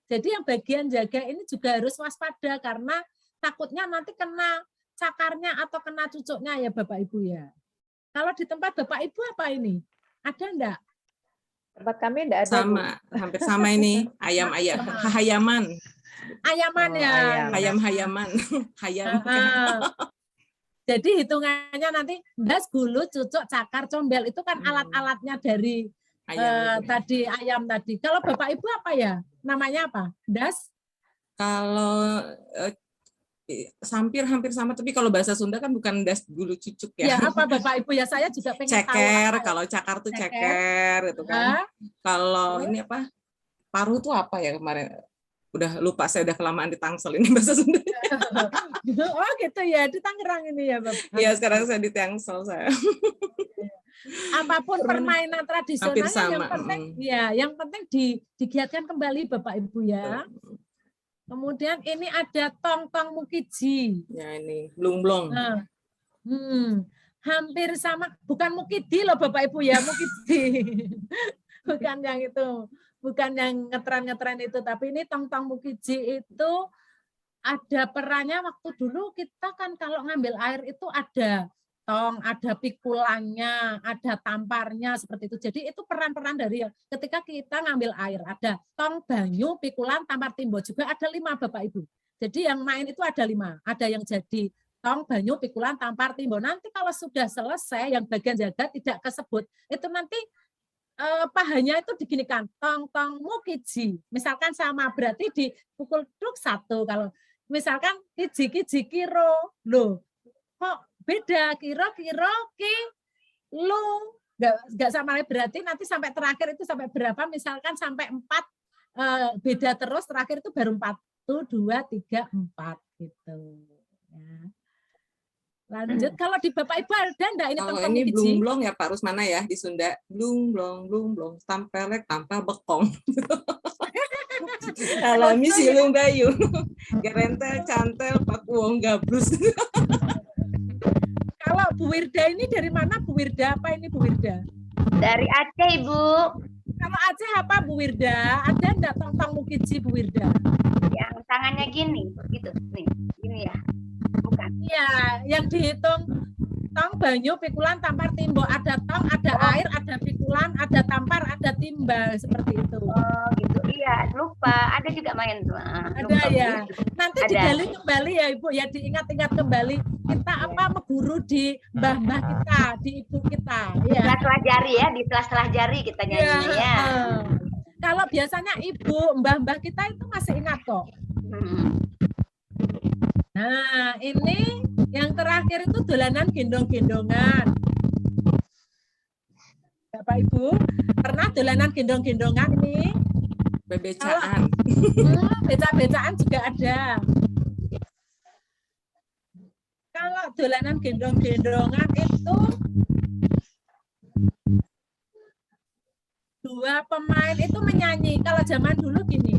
Jadi yang bagian jaga ini juga harus waspada karena takutnya nanti kena cakarnya atau kena cucuknya ya Bapak Ibu ya. Kalau di tempat Bapak Ibu apa ini? Ada enggak? Tempat kami enggak ada. Sama, hampir sama ini. Ayam-ayam, hayaman. Ayaman ya. Hayam-hayaman. Hayam. Jadi hitungannya nanti das, gulu, cucuk, cakar, combel itu kan alat-alatnya dari tadi ayam tadi. Kalau Bapak Ibu apa ya? Namanya apa? Das? Kalau hampir sama, tapi kalau bahasa Sunda kan bukan das, gulu, cucuk ya. Ya apa Bapak Ibu ya, saya juga pengen ceker, tahu. Kalau cakar tuh ceker itu kan. Kalau ini apa? Paruh tuh apa ya kemarin? Udah lupa, saya udah kelamaan di Tangsel ini bahasa Sunda. Oh gitu ya, di Tangerang ini ya Bapak. Iya, sekarang saya di Tangsel saya. Apapun permainan tradisionalnya yang penting ya, yang penting digiatkan kembali Bapak Ibu ya. Kemudian ini ada tong-tong mukiji. Ya ini blung-blung. Nah, hampir sama, bukan mukidi loh Bapak Ibu ya, mukidi. Bukan yang itu, bukan yang ngetren-ngetren itu, tapi ini tong-tong mukiji itu ada perannya waktu dulu kita kan kalau ngambil air itu ada tong, ada pikulannya, ada tamparnya seperti itu. Jadi itu peran-peran dari ketika kita ngambil air. Ada tong, banyu, pikulan, tampar, timbo. Juga ada 5 Bapak Ibu. Jadi yang main itu ada 5. Ada yang jadi tong, banyu, pikulan, tampar, timbo. Nanti kalau sudah selesai yang bagian jaga tidak kesebut, itu nanti pahanya itu diginikan. Tong, tong, mukiji. Misalkan sama, berarti dipukul duk 1. Kalau misalkan kiji, kiro. Loh, kok beda kiro ki lu nggak sama, berarti nanti sampai terakhir itu sampai berapa, misalkan sampai 4 beda terus, terakhir itu baru 4, 1, 2, 3, 4 gitu ya. Lanjut, kalau di Bapak Ibu ada enggak ini? Kalau ini blung-blung ya Pak Rusmana ya di Sunda, blung-blung tampelek tanpa bekong. Alami silung bayu, gerentel cantel pak uang gabrus. Kalau Bu Wirda ini dari mana Bu Wirda? Apa ini Bu Wirda? Dari Aceh Ibu. Kalau Aceh apa Bu Wirda? Ada enggak tong-tong mukiji Bu Wirda? Yang tangannya gini, gitu nih, gini ya. Bukan. Iya, yang dihitung tong, banyu, pikulan, tampar, timbo. Ada tong, ada air, ada pikulan, ada tampar, ada timba, seperti itu. Oh gitu. Iya, lupa. Ada juga main tuh. Ada ya. Nanti digali kembali ya Ibu ya, diingat-ingat kembali kita apa meguru di mbah-mbah kita, di ibu kita. Ya. Di setelah jari ya, di setelah jari kita nyanyinya ya. Kalau biasanya ibu, mbah-mbah kita itu masih ingat kok. Nah, ini yang terakhir itu dolanan gendong-gendongan. Bapak Ibu, pernah dolanan gendong-gendongan ini? Bebecaan. Beca-becaan juga ada. Kalau dolanan gendong-gendongan itu 2 pemain itu menyanyi. Kalau zaman dulu gini.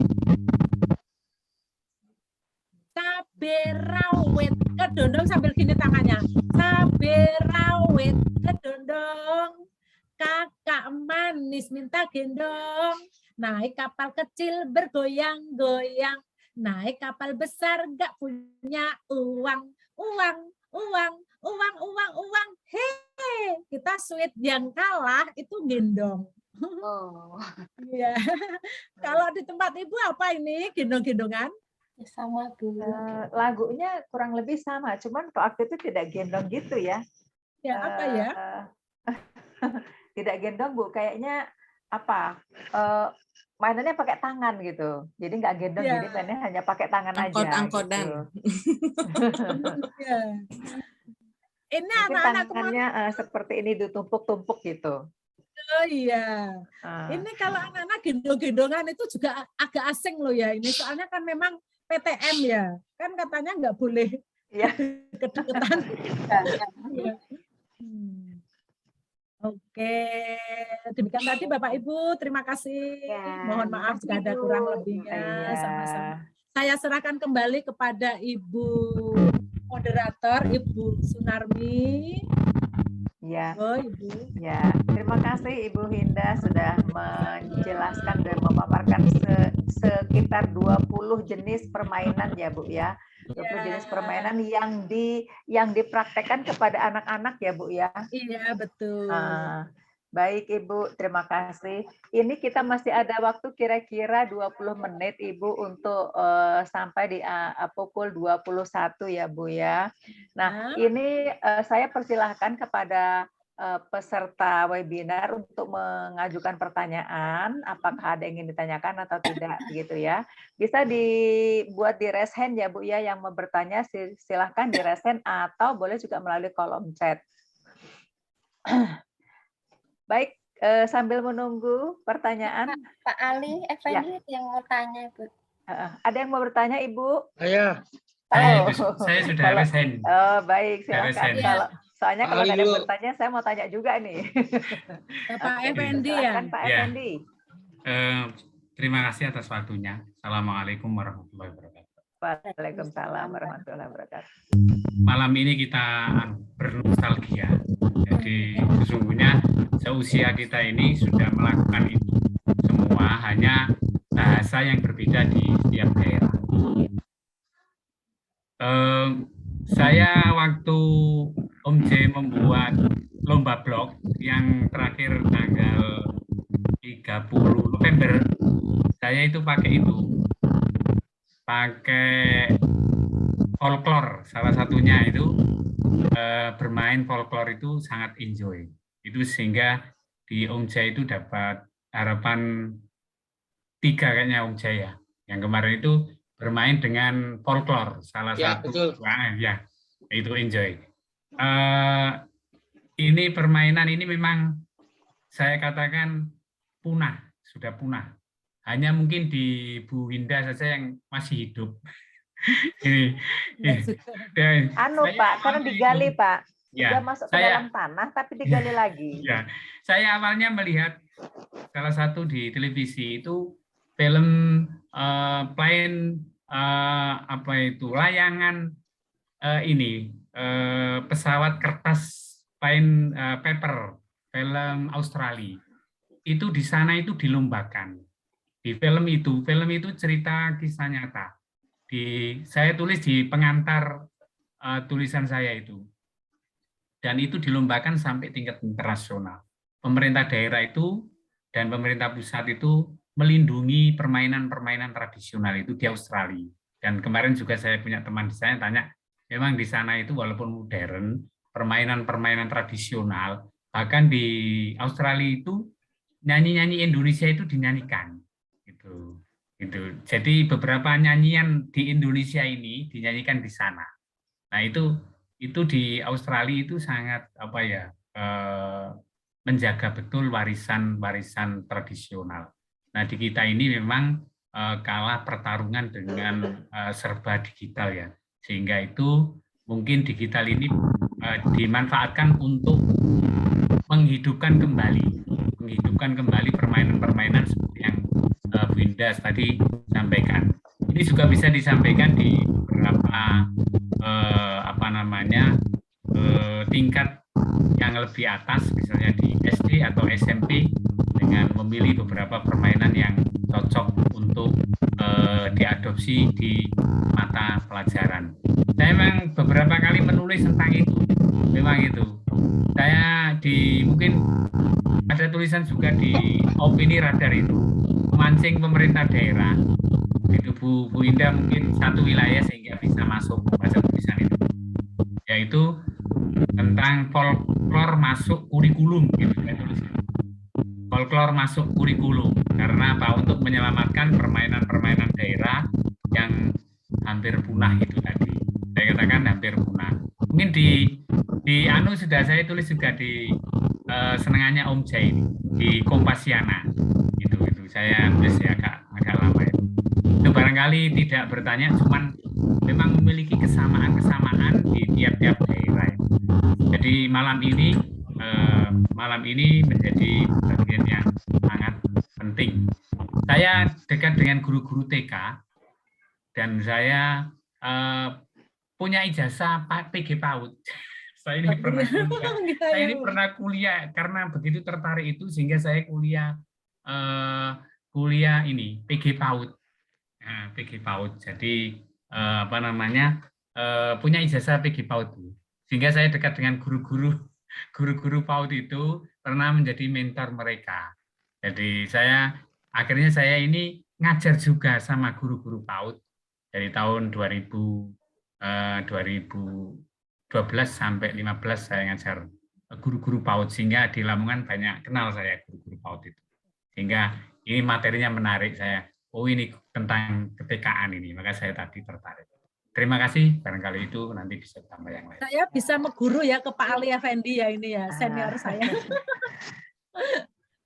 Cabe rawit kedondong sambil gini tangannya. Cabe rawit kedondong. Kakak manis minta gendong. Naik kapal kecil bergoyang-goyang. Naik kapal besar gak punya uang. Uang. Hei, kita sweet yang kalah itu gendong. Oh. Iya. Kalau di tempat Ibu apa ini gendong-gendongan? Sama Bu. Lagunya kurang lebih sama, cuman waktu itu tidak gendong gitu ya. Ya apa ya? Tidak gendong Bu, kayaknya apa? Mainannya pakai tangan gitu. Jadi nggak gendong, Ya. jadi mainnya hanya pakai tangan aja. Angkot-angkotan. Ya. Ini Mungkin anak-anak tangannya seperti ini ditumpuk-tumpuk gitu. Oh iya. Ini kalau anak-anak gendong-gendongan itu juga agak asing loh ya ini. Soalnya kan memang PTM ya. Kan katanya nggak boleh ya kedekatan. Ya. Oke, demikian tadi Bapak Ibu, terima kasih. Mohon maaf jika ada kurang lebihnya. Sama-sama. Saya serahkan kembali kepada Ibu moderator, Ibu Sunarmi. Ya. Oh, Ibu. Ya, terima kasih Ibu Hinda sudah menjelaskan dan memaparkan sekitar 20 jenis permainan ya Bu ya. 20 jenis permainan yang dipraktekkan kepada anak-anak ya Bu ya. Iya, betul. Baik Ibu, terima kasih. Ini kita masih ada waktu kira-kira 20 menit Ibu untuk sampai di pukul 21 ya Bu ya. Nah, ini saya persilahkan kepada peserta webinar untuk mengajukan pertanyaan, apakah ada yang ingin ditanyakan atau tidak gitu ya. Bisa dibuat di raise hand ya Bu ya, yang mau bertanya silahkan di raise hand atau boleh juga melalui kolom chat. Baik, sambil menunggu pertanyaan. Pak Ali, Effendi yang mau tanya Bu. Ada yang mau bertanya Ibu? Saya. Saya sudah raise hand. Oh baik, silakan. Soalnya kalau ada yang bertanya, saya mau tanya juga nih. Pak Effendi ya. Pak Effendi. Terima kasih atas waktunya. Assalamualaikum warahmatullahi wabarakatuh. Waalaikumsalam warahmatullahi wabarakatuh. Malam ini kita bernostalgia. Jadi sesungguhnya seusia kita ini sudah melakukan itu semua, hanya bahasa yang berbeda di setiap daerah. Saya waktu Om J membuat lomba blog yang terakhir tanggal 30 November, saya itu pakai folklore, salah satunya itu bermain folklore itu sangat enjoy. Itu sehingga di Om J itu dapat harapan 3 kayaknya Om J ya. Yang kemarin itu bermain dengan folklore, salah satu. Ya, itu enjoy. Ini permainan ini memang saya katakan sudah punah. Hanya mungkin di Bu Hinda saja yang masih hidup. Ini Pak, karena digali Pak. Ya, sudah masuk ke dalam tanah tapi digali lagi. Ya, saya awalnya melihat salah satu di televisi itu film layangan pesawat kertas paper film Australia. Itu di sana itu dilombakan. Di film itu cerita kisah nyata. Saya tulis di pengantar tulisan saya itu. Dan itu dilombakan sampai tingkat internasional. Pemerintah daerah itu dan pemerintah pusat itu melindungi permainan-permainan tradisional itu di Australia. Dan kemarin juga saya punya teman di sana tanya, memang di sana itu walaupun modern, permainan-permainan tradisional, bahkan di Australia itu nyanyi-nyanyi Indonesia itu dinyanyikan. Gitu. Jadi beberapa nyanyian di Indonesia ini dinyanyikan di sana. Nah itu di Australia itu sangat menjaga betul warisan tradisional. Nah di kita ini memang kalah pertarungan dengan serba digital ya, sehingga itu mungkin digital ini dimanfaatkan untuk menghidupkan kembali permainan-permainan seperti yang Bu Hinda tadi sampaikan. Ini juga bisa disampaikan di beberapa tingkat yang lebih atas, misalnya di SD atau SMP, dengan memilih beberapa permainan yang cocok untuk diadopsi di mata pelajaran. Saya memang beberapa kali menulis tentang itu, memang itu. Saya mungkin ada tulisan juga di Opini Radar itu, memancing pemerintah daerah. Itu Bu Hinda mungkin satu wilayah sehingga bisa masuk baca tulisan itu, yaitu tentang folklore masuk kurikulum gitu ya tulisnya. Folklore masuk kurikulum karena apa? Untuk menyelamatkan permainan-permainan daerah yang hampir punah itu tadi. Saya katakan hampir punah. Mungkin di sudah saya tulis juga di senengannya Om Jai ini, di Kompasiana. Itu saya tulis agak lama itu. Itu barangkali tidak bertanya, cuman memang memiliki kesamaan di tiap-tiap daerah. Jadi malam ini malam ini menjadi bagian yang sangat penting. Saya dekat dengan guru-guru TK dan saya punya ijazah PG PAUD. Saya ini pernah kuliah. Saya ini pernah kuliah karena begitu tertarik itu sehingga saya kuliah ini PG PAUD. Nah, PG PAUD. Jadi punya ijazah PG PAUD. Sehingga saya dekat dengan guru-guru PAUD itu, pernah menjadi mentor mereka. Jadi akhirnya saya ini ngajar juga sama guru-guru PAUD dari tahun 2012 sampai 15 saya ngajar guru-guru PAUD, sehingga di Lamongan banyak kenal saya guru-guru PAUD itu. Sehingga ini materinya menarik saya. Oh, ini tentang keTK-an ini, maka saya tadi tertarik. Terima kasih, barangkali itu nanti bisa tambah yang lain. Saya bisa mengguru ya ke Pak Ali Effendi ya, ini ya senior saya.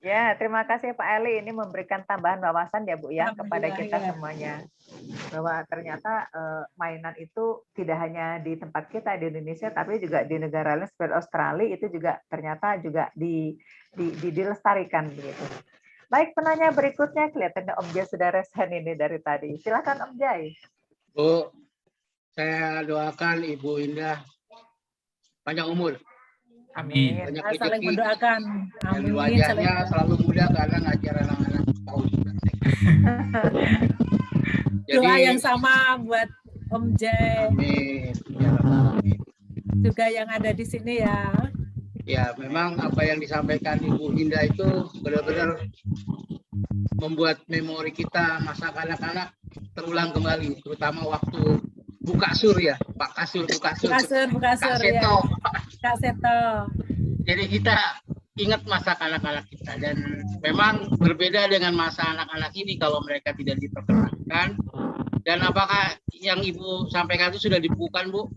Ya, terima kasih Pak Ali, ini memberikan tambahan wawasan ya Bu ya kepada kita ya. semuanya. Bahwa ternyata mainan itu tidak hanya di tempat kita di Indonesia, tapi juga di negara lain seperti Australia itu juga ternyata juga dilestarikan begitu. Baik, penanya berikutnya, kelihatannya Om Jai sudah resen ini dari tadi. Silakan Om Jai. Bu, saya doakan Ibu Indah panjang umur. Amin. Kita saling mendoakan. Dan wajahnya selalu muda karena ngajar anak-anak PAUD. Doa yang sama buat Om Jai. Amin. Juga yang ada di sini ya. Ya, memang apa yang disampaikan Ibu Indah itu benar-benar membuat memori kita masa kanak-kanak terulang kembali, terutama waktu buka sur ya, Pak Kasur, Kak Seto. Kak Seto. Jadi kita ingat masa kanak-kanak kita, dan memang berbeda dengan masa anak-anak ini kalau mereka tidak diperkenalkan. Dan apakah yang Ibu sampaikan itu sudah dibukukan, Bu?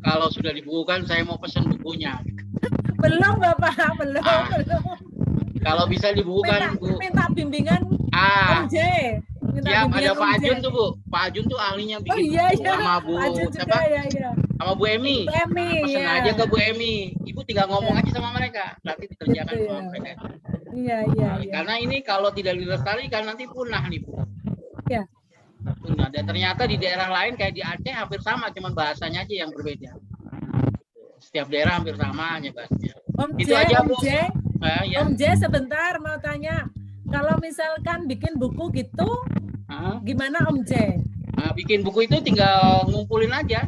Kalau sudah dibukukan, saya mau pesan bukunya. Belum Bapak, belum. Kalau bisa dibukukan, Bu. Minta bimbingan Om Jai. Ya, ada Pak Ajun tuh, Bu. Pak Ajun tuh ahlinya bikin buku sama Bu siapa? Sama Bu Emi. Pesan aja ke Bu Emi. Ibu tinggal ngomong aja sama mereka, nanti dikerjakan sama mereka. Iya. Karena ini kalau tidak dilestarikan nanti punah nih, Bu. Iya. Punah. Dan ternyata di daerah lain kayak di Aceh hampir sama, cuman bahasanya aja yang berbeda. Setiap daerah hampir sama hanya bahasanya. Om Jai sebentar mau tanya. Kalau misalkan bikin buku gitu, gimana Om Jai? Bikin buku itu tinggal ngumpulin aja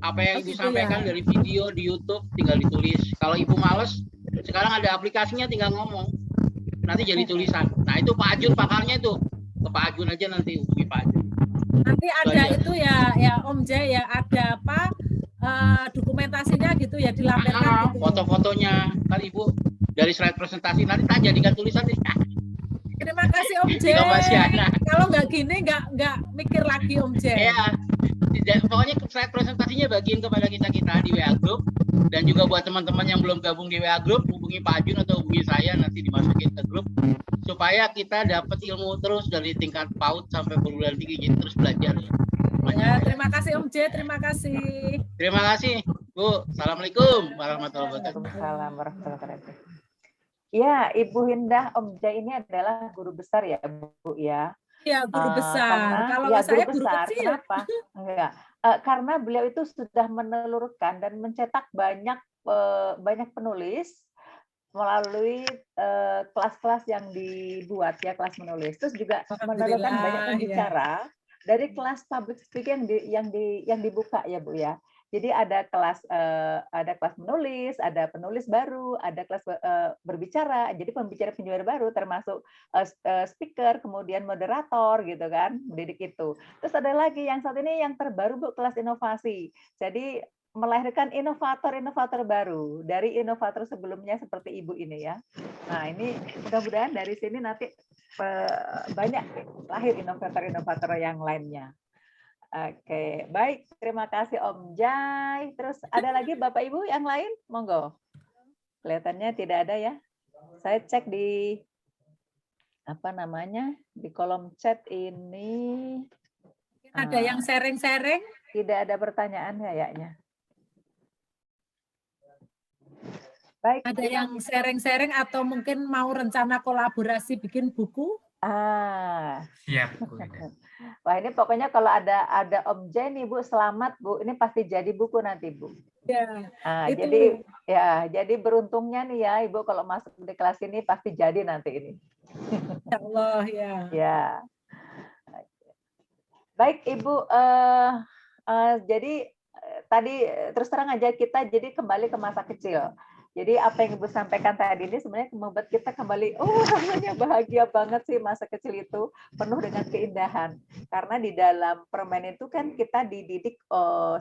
apa yang Ibu sampaikan dari video di YouTube, tinggal ditulis. Kalau Ibu males, sekarang ada aplikasinya, tinggal ngomong, nanti jadi tulisan. Nah, itu Pak Ajun pakarnya itu, ke Pak Ajun aja nanti hubungi Pak Ajun. Nanti ada itu ya Om Jai ya, ada apa dokumentasinya gitu ya, dilampirkan gitu. Foto-fotonya kan Ibu dari slide presentasi, nanti tak jadikan tulisan nih. Terima kasih Om Jai. Kalau nggak gini nggak mikir lagi Om Jai. Ya, pokoknya slide presentasinya bagiin kepada kita di WA Group, dan juga buat teman-teman yang belum gabung di WA Group, hubungi Pak Ajun atau hubungi saya, nanti dimasukin ke grup supaya kita dapat ilmu terus dari tingkat PAUD sampai perguruan tinggi, jadi terus belajar. Ya, terima kasih Om Jai, terima kasih. Terima kasih Bu. Assalamualaikum warahmatullahi wabarakatuh. Waalaikumsalam warahmatullahi wabarakatuh. Ya, Ibu Indah, Om Jai ini adalah guru besar ya, Bu ya. Ya, guru besar. Kalau ya, saya guru besar. kecil. Kenapa? Enggak. Karena beliau itu sudah menelurkan dan mencetak banyak penulis melalui kelas-kelas yang dibuat ya, kelas menulis. Terus juga menelurkan banyak pembicara dari kelas public speaking yang dibuka ya Bu ya. Jadi ada kelas menulis, ada penulis baru, ada kelas berbicara. Jadi pembicara baru termasuk speaker, kemudian moderator gitu kan, mendidik itu. Terus ada lagi yang saat ini yang terbaru Bu, kelas inovasi. Jadi melahirkan inovator-inovator baru dari inovator sebelumnya seperti Ibu ini ya. Nah, ini mudah-mudahan dari sini nanti banyak lahir inovator-inovator yang lainnya. Oke, baik. Terima kasih Om Jai. Terus ada lagi Bapak Ibu yang lain? Monggo. Kelihatannya tidak ada ya. Saya cek di di kolom chat ini. Ada yang sharing-sharing? Tidak ada pertanyaan kayaknya. Baik. Ada yang sharing-sharing atau mungkin mau rencana kolaborasi bikin buku? Siap, Bu. Wah, ini pokoknya kalau ada Om Jai nih Bu, selamat Bu. Ini pasti jadi buku nanti Bu. Ya, itu. Jadi beruntungnya nih ya Ibu kalau masuk di kelas ini pasti jadi nanti ini. Ya Allah ya. Ya. Baik Ibu, jadi tadi terus terang aja kita jadi kembali ke masa kecil. Jadi apa yang Ibu sampaikan tadi ini sebenarnya membuat kita kembali, rasanya bahagia banget sih masa kecil itu, penuh dengan keindahan. Karena di dalam permen itu kan kita dididik,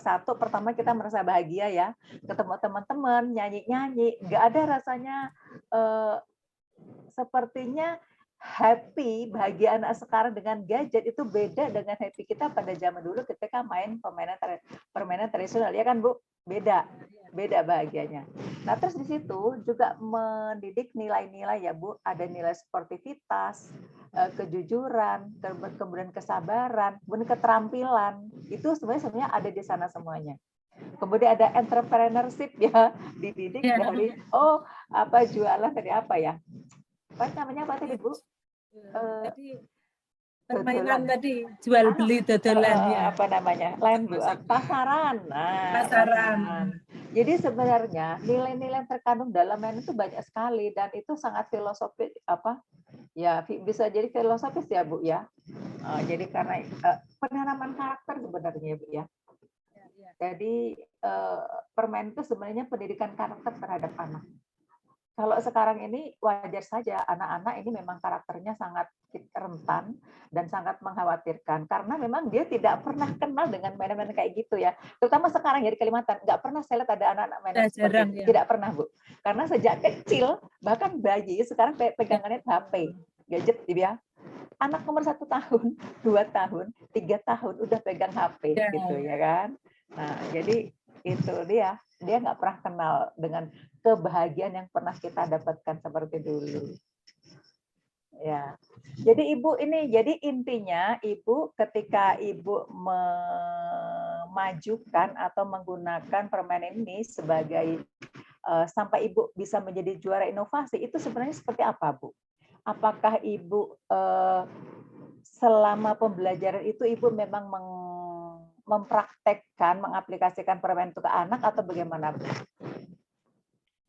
satu, pertama kita merasa bahagia ya, ketemu teman-teman, nyanyi-nyanyi, nggak ada rasanya sepertinya happy, bahagia anak sekarang dengan gadget itu beda dengan happy kita pada zaman dulu ketika main permainan tradisional, ya kan Bu? Beda bahagianya. Nah, terus di situ juga mendidik nilai-nilai ya Bu, ada nilai sportivitas, kejujuran, kemudian kesabaran, kemudian keterampilan. Itu sebenarnya ada di sana semuanya. Kemudian ada entrepreneurship ya, dididik dari jualan tadi apa ya? Apa tadi Bu? Permainan tadi jual beli dodolan ya. Apa namanya? Lain Bu, pasaran. Pasaran. Jadi sebenarnya nilai-nilai yang terkandung dalam main itu banyak sekali dan itu sangat filosofis bisa jadi filosofis ya Bu ya. Jadi karena penanaman karakter sebenarnya Bu ya. Jadi permen itu sebenarnya pendidikan karakter terhadap anak. Kalau sekarang ini wajar saja anak-anak ini memang karakternya sangat rentan dan sangat mengkhawatirkan karena memang dia tidak pernah kenal dengan mainan-mainan kayak gitu ya. Terutama sekarang ya di Kalimantan, nggak pernah saya lihat ada anak-anak mainan seperti itu. Ya. Tidak pernah Bu. Karena sejak kecil bahkan bayi sekarang pegangannya HP, gadget ya. Anak umur 1 tahun, 2 tahun, 3 tahun udah pegang HP gitu ya kan. Nah, jadi itu dia nggak pernah kenal dengan kebahagiaan yang pernah kita dapatkan seperti dulu. Ya. Jadi Ibu jadi intinya Ibu ketika Ibu memajukan atau menggunakan permainan ini sebagai sampai Ibu bisa menjadi juara inovasi itu sebenarnya seperti apa Bu? Apakah Ibu selama pembelajaran itu Ibu memang mempraktekkan, mengaplikasikan permainan itu ke anak atau bagaimana Bu?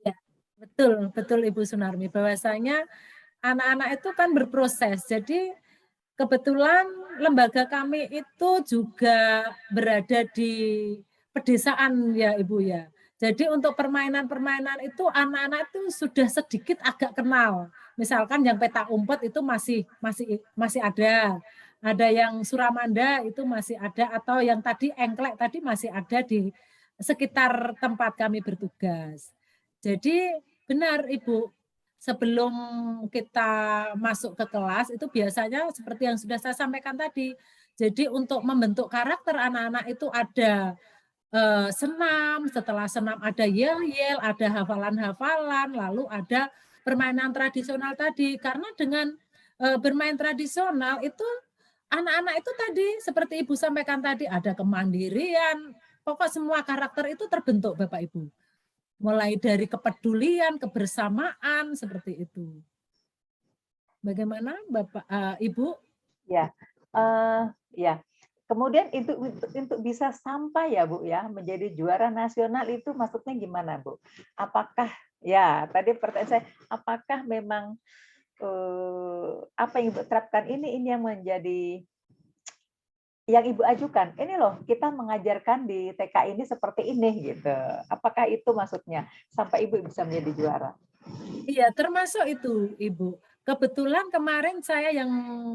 Ya, betul Ibu Sunarmi, bahwasanya anak-anak itu kan berproses. Jadi kebetulan lembaga kami itu juga berada di pedesaan ya Ibu ya. Jadi untuk permainan-permainan itu anak-anak itu sudah sedikit agak kenal. Misalkan yang petak umpet itu masih ada. Ada yang suramanda itu masih ada, atau yang tadi engklek tadi masih ada di sekitar tempat kami bertugas. Jadi benar Ibu, sebelum kita masuk ke kelas itu biasanya seperti yang sudah saya sampaikan tadi. Jadi untuk membentuk karakter anak-anak itu ada senam, setelah senam ada yel-yel, ada hafalan-hafalan, lalu ada permainan tradisional tadi. Karena dengan bermain tradisional itu anak-anak itu tadi seperti Ibu sampaikan tadi ada kemandirian, pokok semua karakter itu terbentuk Bapak Ibu. Mulai dari kepedulian, kebersamaan seperti itu. Bagaimana Bapak Ibu? Ya. Ya. Kemudian untuk bisa sampai ya Bu ya menjadi juara nasional itu maksudnya gimana Bu? Apakah ya tadi pertanyaan saya apakah memang apa yang Ibu terapkan ini yang menjadi yang Ibu ajukan, ini loh kita mengajarkan di TK ini seperti ini gitu. Apakah itu maksudnya sampai Ibu bisa menjadi juara? Iya, termasuk itu Ibu. Kebetulan kemarin saya yang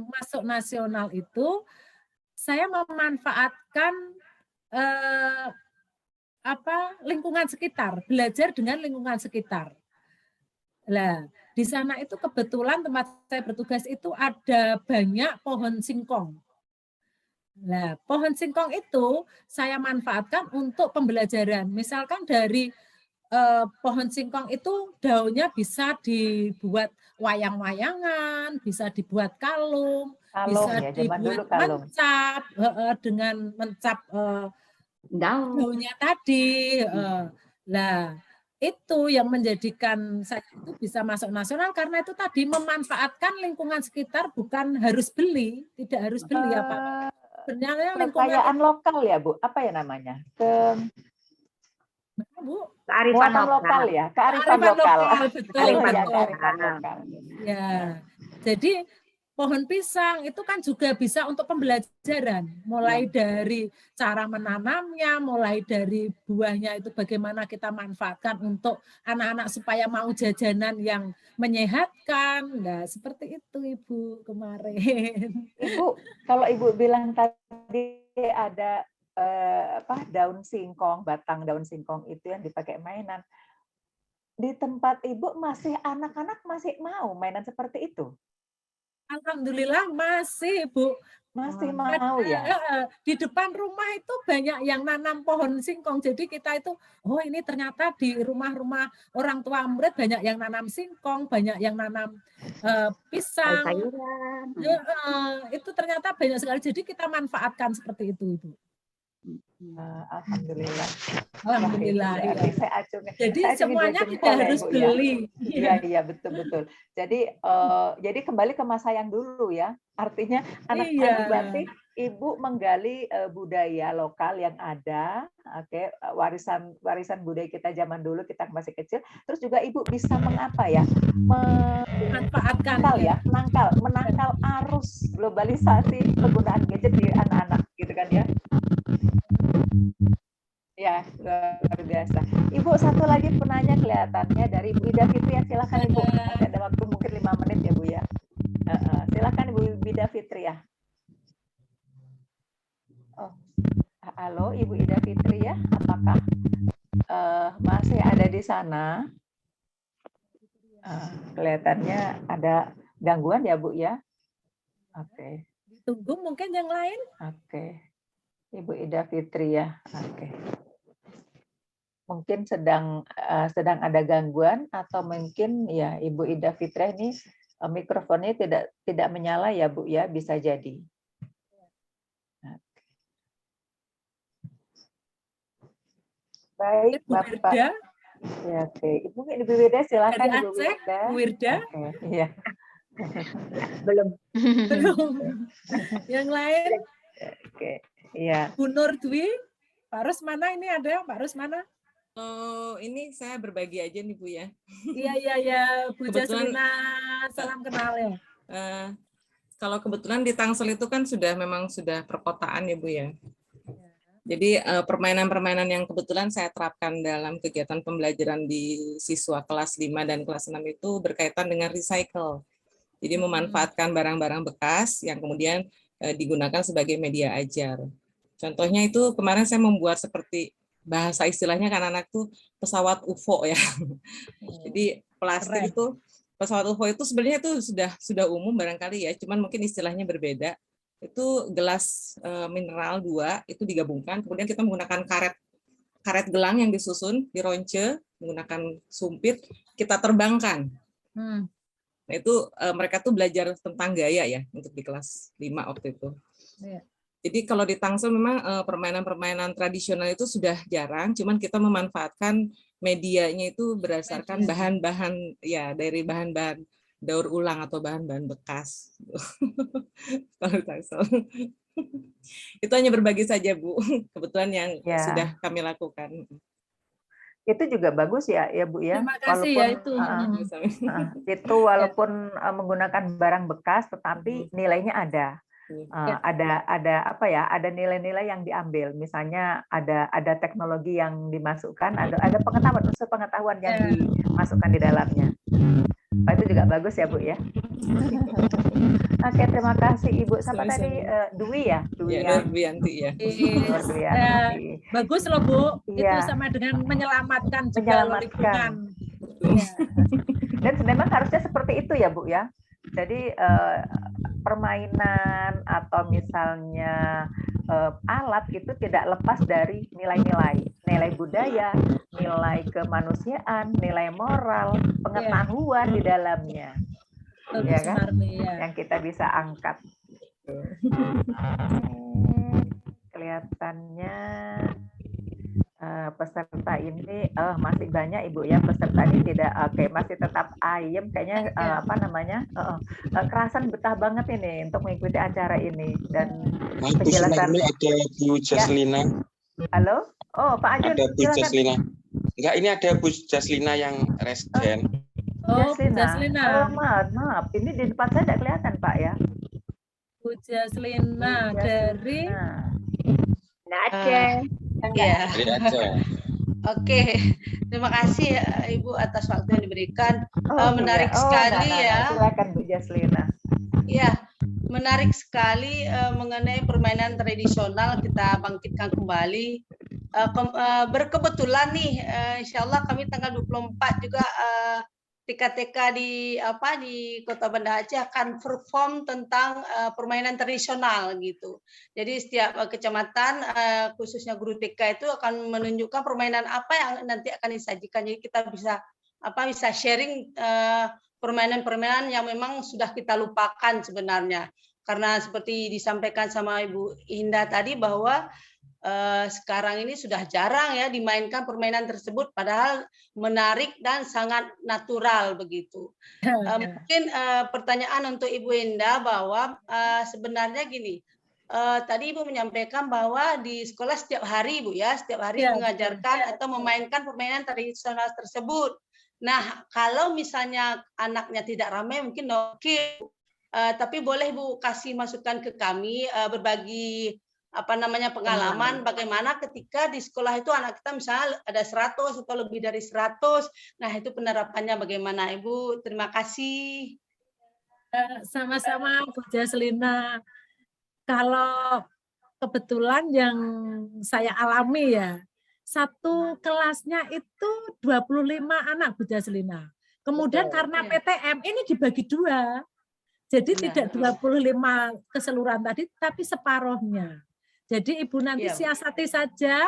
masuk nasional itu saya memanfaatkan lingkungan sekitar, belajar dengan lingkungan sekitar. Nah, di sana itu kebetulan tempat saya bertugas itu ada banyak pohon singkong. Nah, pohon singkong itu saya manfaatkan untuk pembelajaran. Misalkan dari pohon singkong itu daunnya bisa dibuat wayang-wayangan, bisa dibuat kalung bisa ya, dibuat mencap dengan mencap daunnya tadi. Nah, itu yang menjadikan saya itu bisa masuk nasional karena itu tadi memanfaatkan lingkungan sekitar, bukan harus beli, tidak harus beli apa. Sebenarnya lingkungan Kekayaan lokal ya Bu, apa ya namanya? Bu, Kearifan muatan lokal ya, kearifan kearifan lokal. betul, Kearifan Ya, betul. kearifan lokal. Ya, jadi pohon pisang itu kan juga bisa untuk pembelajaran, mulai dari cara menanamnya, mulai dari buahnya itu bagaimana kita manfaatkan untuk anak-anak supaya mau jajanan yang menyehatkan. Nah, seperti itu Ibu kemarin. Ibu, kalau Ibu bilang tadi ada daun singkong, batang daun singkong itu yang dipakai mainan. Di tempat Ibu masih anak-anak masih mau mainan seperti itu? Alhamdulillah masih, Bu. Masih mau ya? Di depan rumah itu banyak yang nanam pohon singkong. Jadi kita itu, oh ini ternyata di rumah-rumah orang tua murid banyak yang nanam singkong, banyak yang nanam pisang. Itu ternyata banyak sekali. Jadi kita manfaatkan seperti itu, Ibu. Alhamdulillah. Alhamdulillah. Wah, Ya. saya Jadi semuanya tidak harus Bu, beli. Iya, betul. Jadi kembali ke masa yang dulu ya. Artinya anak-anak berarti Ibu menggali budaya lokal yang ada, oke, warisan budaya kita zaman dulu kita masih kecil. Terus juga Ibu bisa mengapa ya? Manfaatkan menangkal arus globalisasi penggunaan gadget di anak-anak gitu kan ya. Ya, luar biasa. Ibu, satu lagi penanya kelihatannya dari Ibu Ida Fitri ya. Silakan Ibu. Masih ada waktu mungkin 5 menit ya Bu ya. Silakan Ibu Ida Fitri ya. Oh, halo Ibu Ida Fitri ya. Apakah masih ada di sana? Kelihatannya ada gangguan ya Bu ya. Oke. Ditunggu mungkin yang lain. Oke. Ibu Ida Fitri ya. Oke. Mungkin sedang ada gangguan atau mungkin ya Ibu Ida Fitri ini mikrofonnya tidak menyala ya Bu ya, bisa jadi. Baik, Bapak. Ya, oke. Ibu Wirda silakan Ibu Wirda. Wirda. Iya. Belum. Yang lain? Oke. Iya. Bu Nur Dwi, Pak Rusmana ini ada, Pak Rusmana? Oh, ini saya berbagi aja nih Bu ya. Iya. Bu Jaslina, salam kenal ya. Kalau kebetulan di Tangsel itu kan memang sudah perkotaan ya Bu ya. Jadi permainan-permainan yang kebetulan saya terapkan dalam kegiatan pembelajaran di siswa kelas 5 dan kelas 6 itu berkaitan dengan recycle. Jadi memanfaatkan barang-barang bekas yang kemudian digunakan sebagai media ajar. Contohnya itu kemarin saya membuat seperti bahasa istilahnya kan anak tuh pesawat UFO ya. Jadi plastik itu pesawat UFO itu sebenarnya itu sudah umum barangkali ya, cuman mungkin istilahnya berbeda. Itu gelas mineral 2 itu digabungkan, kemudian kita menggunakan karet gelang yang disusun, dironce, menggunakan sumpit, kita terbangkan. Nah itu mereka tuh belajar tentang gaya ya untuk di kelas 5 waktu itu. Jadi kalau di Tangsel memang permainan-permainan tradisional itu sudah jarang, cuman kita memanfaatkan medianya itu berdasarkan bahan-bahan ya dari bahan-bahan daur ulang atau bahan-bahan bekas. Kalau di Tangsel. Itu hanya berbagi saja Bu, kebetulan yang sudah kami lakukan. Itu juga bagus ya Bu ya. Terima kasih ya itu. Itu walaupun menggunakan barang bekas, tetapi nilainya ada. Ada nilai-nilai yang diambil. Misalnya ada teknologi yang dimasukkan, ada unsur pengetahuan yang dimasukkan di dalamnya. Itu juga bagus ya Bu ya. Oke, terima kasih Ibu. Siapa tadi Dwi ya? Dwiyanti ya. Bagus loh Bu. Itu sama dengan menyelamatkan juga lingkungan. Dan memang harusnya seperti itu ya Bu ya. Jadi permainan atau misalnya alat itu tidak lepas dari nilai budaya, nilai kemanusiaan, nilai moral, pengetahuan di dalamnya. Ya kan? Yang kita bisa angkat. Kelihatannya Peserta ini masih banyak Ibu ya, peserta ini tidak masih tetap ayem kayaknya, apa namanya, kerasan betah banget ini untuk mengikuti acara ini dan penjelasan. Ini ada Bu Jaslina. Halo, Pak Ajun, Ada Bu silakan. Jaslina. Enggak, ini ada Bu Jaslina yang residen. Jaslina. Maaf, ini di depan saya tidak kelihatan Pak ya. Bu Jaslina dari Aceh. Ya. Dari Aceh. Oke, terima kasih Ibu atas waktu yang diberikan. Menarik sekali ya. Silakan Bu Jaslina. Ya, menarik sekali mengenai permainan tradisional kita bangkitkan kembali. Berkebetulan nih, insya Allah kami tanggal 24 juga TK-TK di Kota Banda Aceh akan perform tentang permainan tradisional gitu. Jadi setiap kecamatan khususnya guru TK itu akan menunjukkan permainan apa yang nanti akan disajikan. Jadi kita bisa sharing permainan-permainan yang memang sudah kita lupakan sebenarnya. Karena seperti disampaikan sama Ibu Indah tadi bahwa sekarang ini sudah jarang ya dimainkan permainan tersebut, padahal menarik dan sangat natural begitu. Mungkin pertanyaan untuk Ibu Indah bahwa sebenarnya gini, tadi Ibu menyampaikan bahwa di sekolah setiap hari Ibu ya, setiap hari mengajarkan atau memainkan permainan tradisional tersebut. Nah, kalau misalnya anaknya tidak ramai mungkin oke, tapi boleh Bu kasih masukan ke kami, berbagi pengalaman bagaimana ketika di sekolah itu anak kita misalnya ada 100 atau lebih dari 100. Nah, itu penerapannya bagaimana Ibu? Terima kasih. Sama-sama Bu Jaslina. Kalau kebetulan yang saya alami ya, satu kelasnya itu 25 anak Bu Jaslina. Kemudian karena PTM ini dibagi 2. Jadi tidak 25 keseluruhan tadi, tapi separuhnya. Jadi Ibu nanti siasati saja,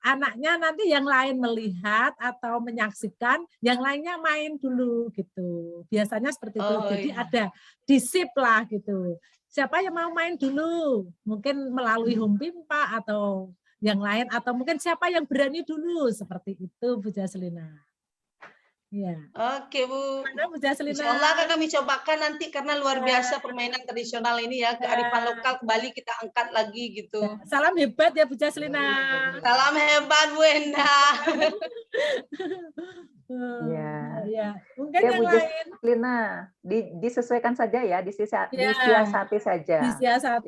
anaknya nanti yang lain melihat atau menyaksikan, yang lainnya main dulu gitu. Biasanya seperti itu. Jadi ada disip lah gitu. Siapa yang mau main dulu? Mungkin melalui home pimpa atau yang lain, atau mungkin siapa yang berani dulu, seperti itu Bu Jaslina. Ya. Oke Bu. Mana Bu Jaslina? Insya Allah akan kami cobakan nanti karena luar biasa permainan tradisional ini ya, kearifan lokal kembali kita angkat lagi gitu. Salam hebat ya Bu Jaslina. Salam hebat Bu Endah. Ya. Mungkin ya, yang Bu lain. Jaslina, disesuaikan saja ya, disiasati saja. Disiasati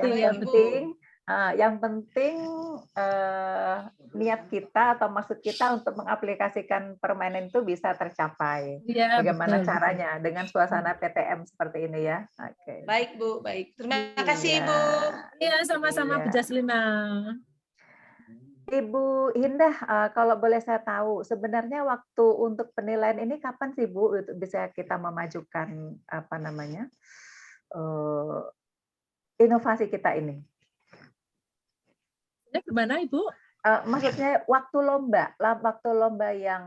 Yang penting niat kita atau maksud kita untuk mengaplikasikan permainan itu bisa tercapai. Ya, bagaimana betul. caranya dengan suasana PTM seperti ini ya. Oke. Baik Bu, baik. Terima kasih Bu. Iya, sama-sama Bu Jaslina. Ibu Indah, kalau boleh saya tahu, sebenarnya waktu untuk penilaian ini kapan sih Bu bisa kita memajukan inovasi kita ini? Gimana Ibu? Maksudnya waktu lomba yang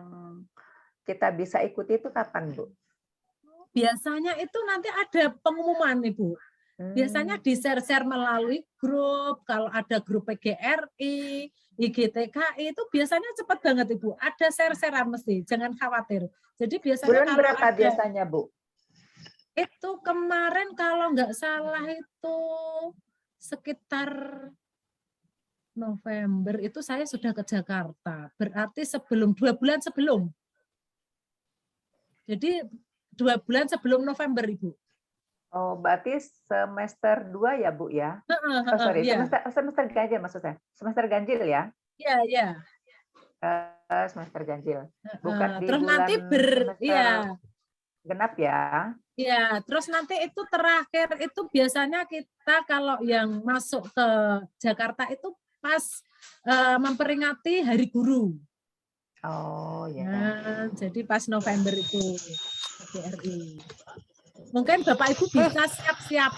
kita bisa ikuti itu kapan Bu? Biasanya itu nanti ada pengumuman Ibu. Biasanya di-share melalui grup, kalau ada grup PGRI, IGTKI itu biasanya cepat banget Ibu. Ada share-sharean mesti, jangan khawatir. Jadi biasanya bulan kalau berapa ada, biasanya Bu? Itu kemarin kalau nggak salah itu sekitar November itu saya sudah ke Jakarta. Berarti 2 bulan sebelum. Jadi 2 bulan sebelum November Ibu. Oh, berarti semester 2 ya Bu ya? Semester ganjil maksud saya. Semester ganjil ya? Iya. Semester ganjil. Bukan di terus bulan nanti genap ya? Iya, terus nanti itu terakhir itu biasanya kita kalau yang masuk ke Jakarta itu pas memperingati Hari Guru. Oh ya. Nah, jadi pas November itu PGRI. Mungkin Bapak Ibu bisa siap-siap.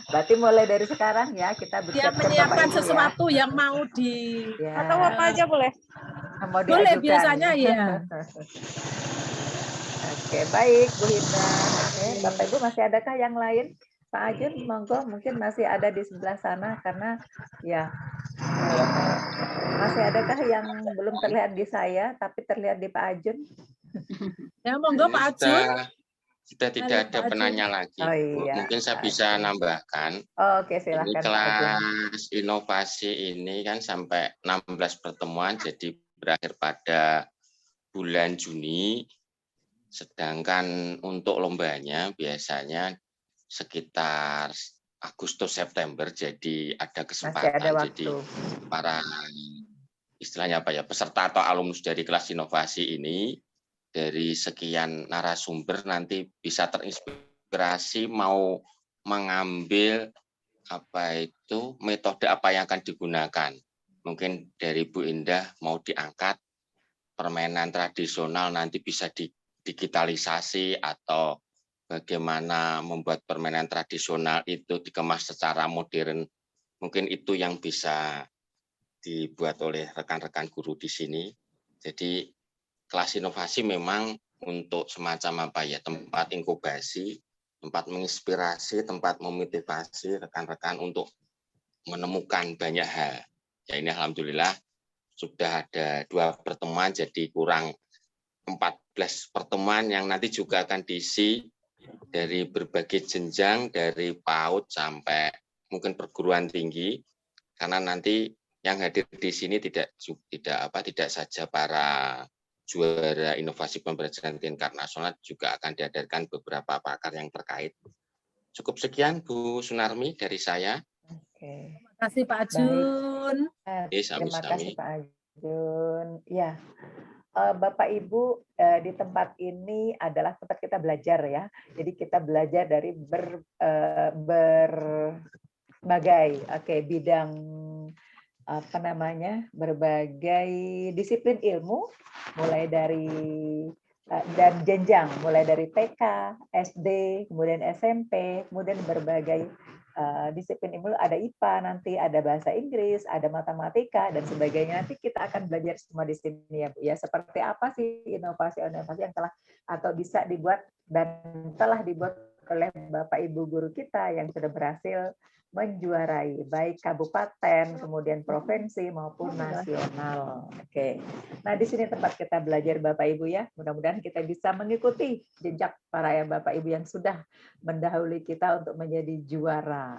Berarti mulai dari sekarang ya kita bersiap menyiapkan sesuatu yang mau di atau apa aja boleh? Mau boleh diajukan. biasanya ya. Oke, baik Bu Hinda. Oke, Bapak Ibu masih adakah yang lain? Pak Ajun, monggo mungkin masih ada di sebelah sana karena ya Masih adakah yang belum terlihat di saya tapi terlihat di Pak Ajun? Ya, monggo Ini Pak Ajun. sudah tidak Ayo, ada Pak Ajun. penanya lagi. Oh Bu. iya. Mungkin saya bisa nambahkan. Oke, Ini silahkan Pak Ajun. kelas inovasi ini kan sampai 16 pertemuan, jadi berakhir pada bulan Juni. Sedangkan untuk lombanya biasanya sekitar Agustus September, jadi ada kesempatan. Masih ada waktu. Jadi para istilahnya apa ya, peserta atau alumnus dari kelas inovasi ini dari sekian narasumber nanti bisa terinspirasi mau mengambil apa itu metode apa yang akan digunakan. Mungkin dari Bu Indah mau diangkat permainan tradisional nanti bisa digitalisasi atau bagaimana membuat permainan tradisional itu dikemas secara modern. Mungkin itu yang bisa dibuat oleh rekan-rekan guru di sini. Jadi kelas inovasi memang untuk semacam apa ya, tempat inkubasi, tempat menginspirasi, tempat memotivasi rekan-rekan untuk menemukan banyak hal. Ya ini alhamdulillah sudah ada 2 pertemuan, jadi kurang 14 pertemuan yang nanti juga akan diisi dari berbagai jenjang, dari PAUD sampai mungkin perguruan tinggi, karena nanti yang hadir di sini tidak saja para juara inovasi pembelajaran tingkat nasional, juga akan dihadirkan beberapa pakar yang terkait. Cukup sekian Bu Sunarmi dari saya. Oke. Terima kasih Pak Ajun. Terima kasih Pak Ajun. Ya, Bapak Ibu, di tempat ini adalah tempat kita belajar ya. Jadi kita belajar dari berbagai bidang apa namanya, berbagai disiplin ilmu, mulai dari dan jenjang, mulai dari TK, SD, kemudian SMP, kemudian berbagai disiplin ilmu, ada IPA, nanti ada bahasa Inggris, ada matematika dan sebagainya. Nanti kita akan belajar semua di sini ya Bu ya. Seperti apa sih inovasi-inovasi yang telah atau bisa dibuat dan telah dibuat oleh Bapak Ibu guru kita yang sudah berhasil menjuarai baik kabupaten, kemudian provinsi maupun nasional. Oke. Nah, di sini tempat kita belajar Bapak Ibu ya. Mudah-mudahan kita bisa mengikuti jejak para Bapak Ibu yang sudah mendahului kita untuk menjadi juara.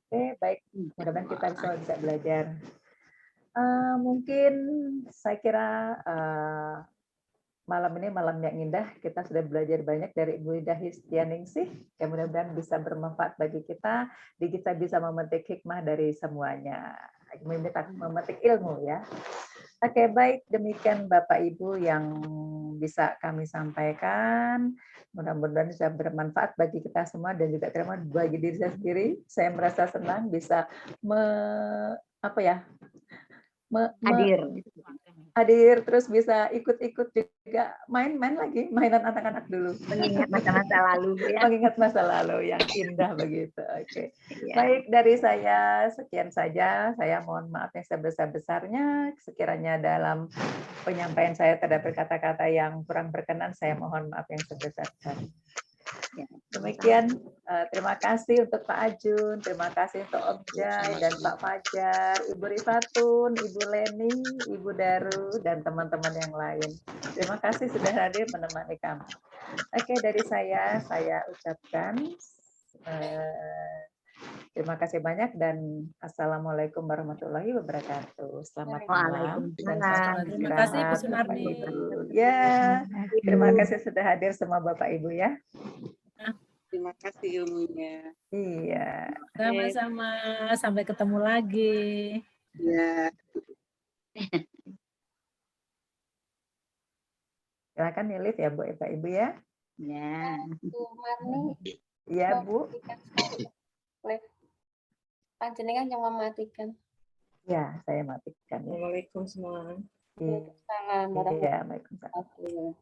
Oke, baik. Mudah-mudahan kita bisa belajar. Mungkin saya kira malam ini malam yang indah, kita sudah belajar banyak dari Ibu Ida Histianingsih, yang mudah-mudahan bisa bermanfaat bagi kita bisa memetik hikmah dari semuanya, memetik ilmu ya. Oke, baik, demikian Bapak Ibu yang bisa kami sampaikan. Mudah-mudahan bisa bermanfaat bagi kita semua dan juga terima bagi diri saya sendiri. Saya merasa senang bisa hadir terus bisa ikut-ikut juga main-main lagi, mainan anak-anak dulu. Mengingat masa-masa lalu ya. Mengingat masa lalu yang indah begitu. Oke. Ya. Baik, dari saya sekian saja. Saya mohon maaf yang sebesar-besarnya. Sekiranya dalam penyampaian saya terdapat kata-kata yang kurang berkenan, saya mohon maaf yang sebesar-besarnya. Demikian, terima kasih untuk Pak Ajun, terima kasih untuk Om Jai dan Pak Fajar, Ibu Rifatun, Ibu Leni, Ibu Daru, dan teman-teman yang lain. Terima kasih sudah hadir menemani kami. Oke, dari saya ucapkan terima kasih banyak dan Assalamualaikum warahmatullahi wabarakatuh. Selamat malam. Terima kasih Bu Sunarmi. Ya, terima kasih sudah hadir semua Bapak Ibu ya. Terima kasih ilmunya. Iya. Sama-sama. Sampai ketemu lagi. Ya. Silakan Nilif ya Bu, Bapak Ibu ya. Ya. Bu Marni. Iya Bu. Panjenengan yang mematikan. Ya, saya matikan. Assalamualaikum semua. Waalaikumsalam warahmatullahi wabarakatuh.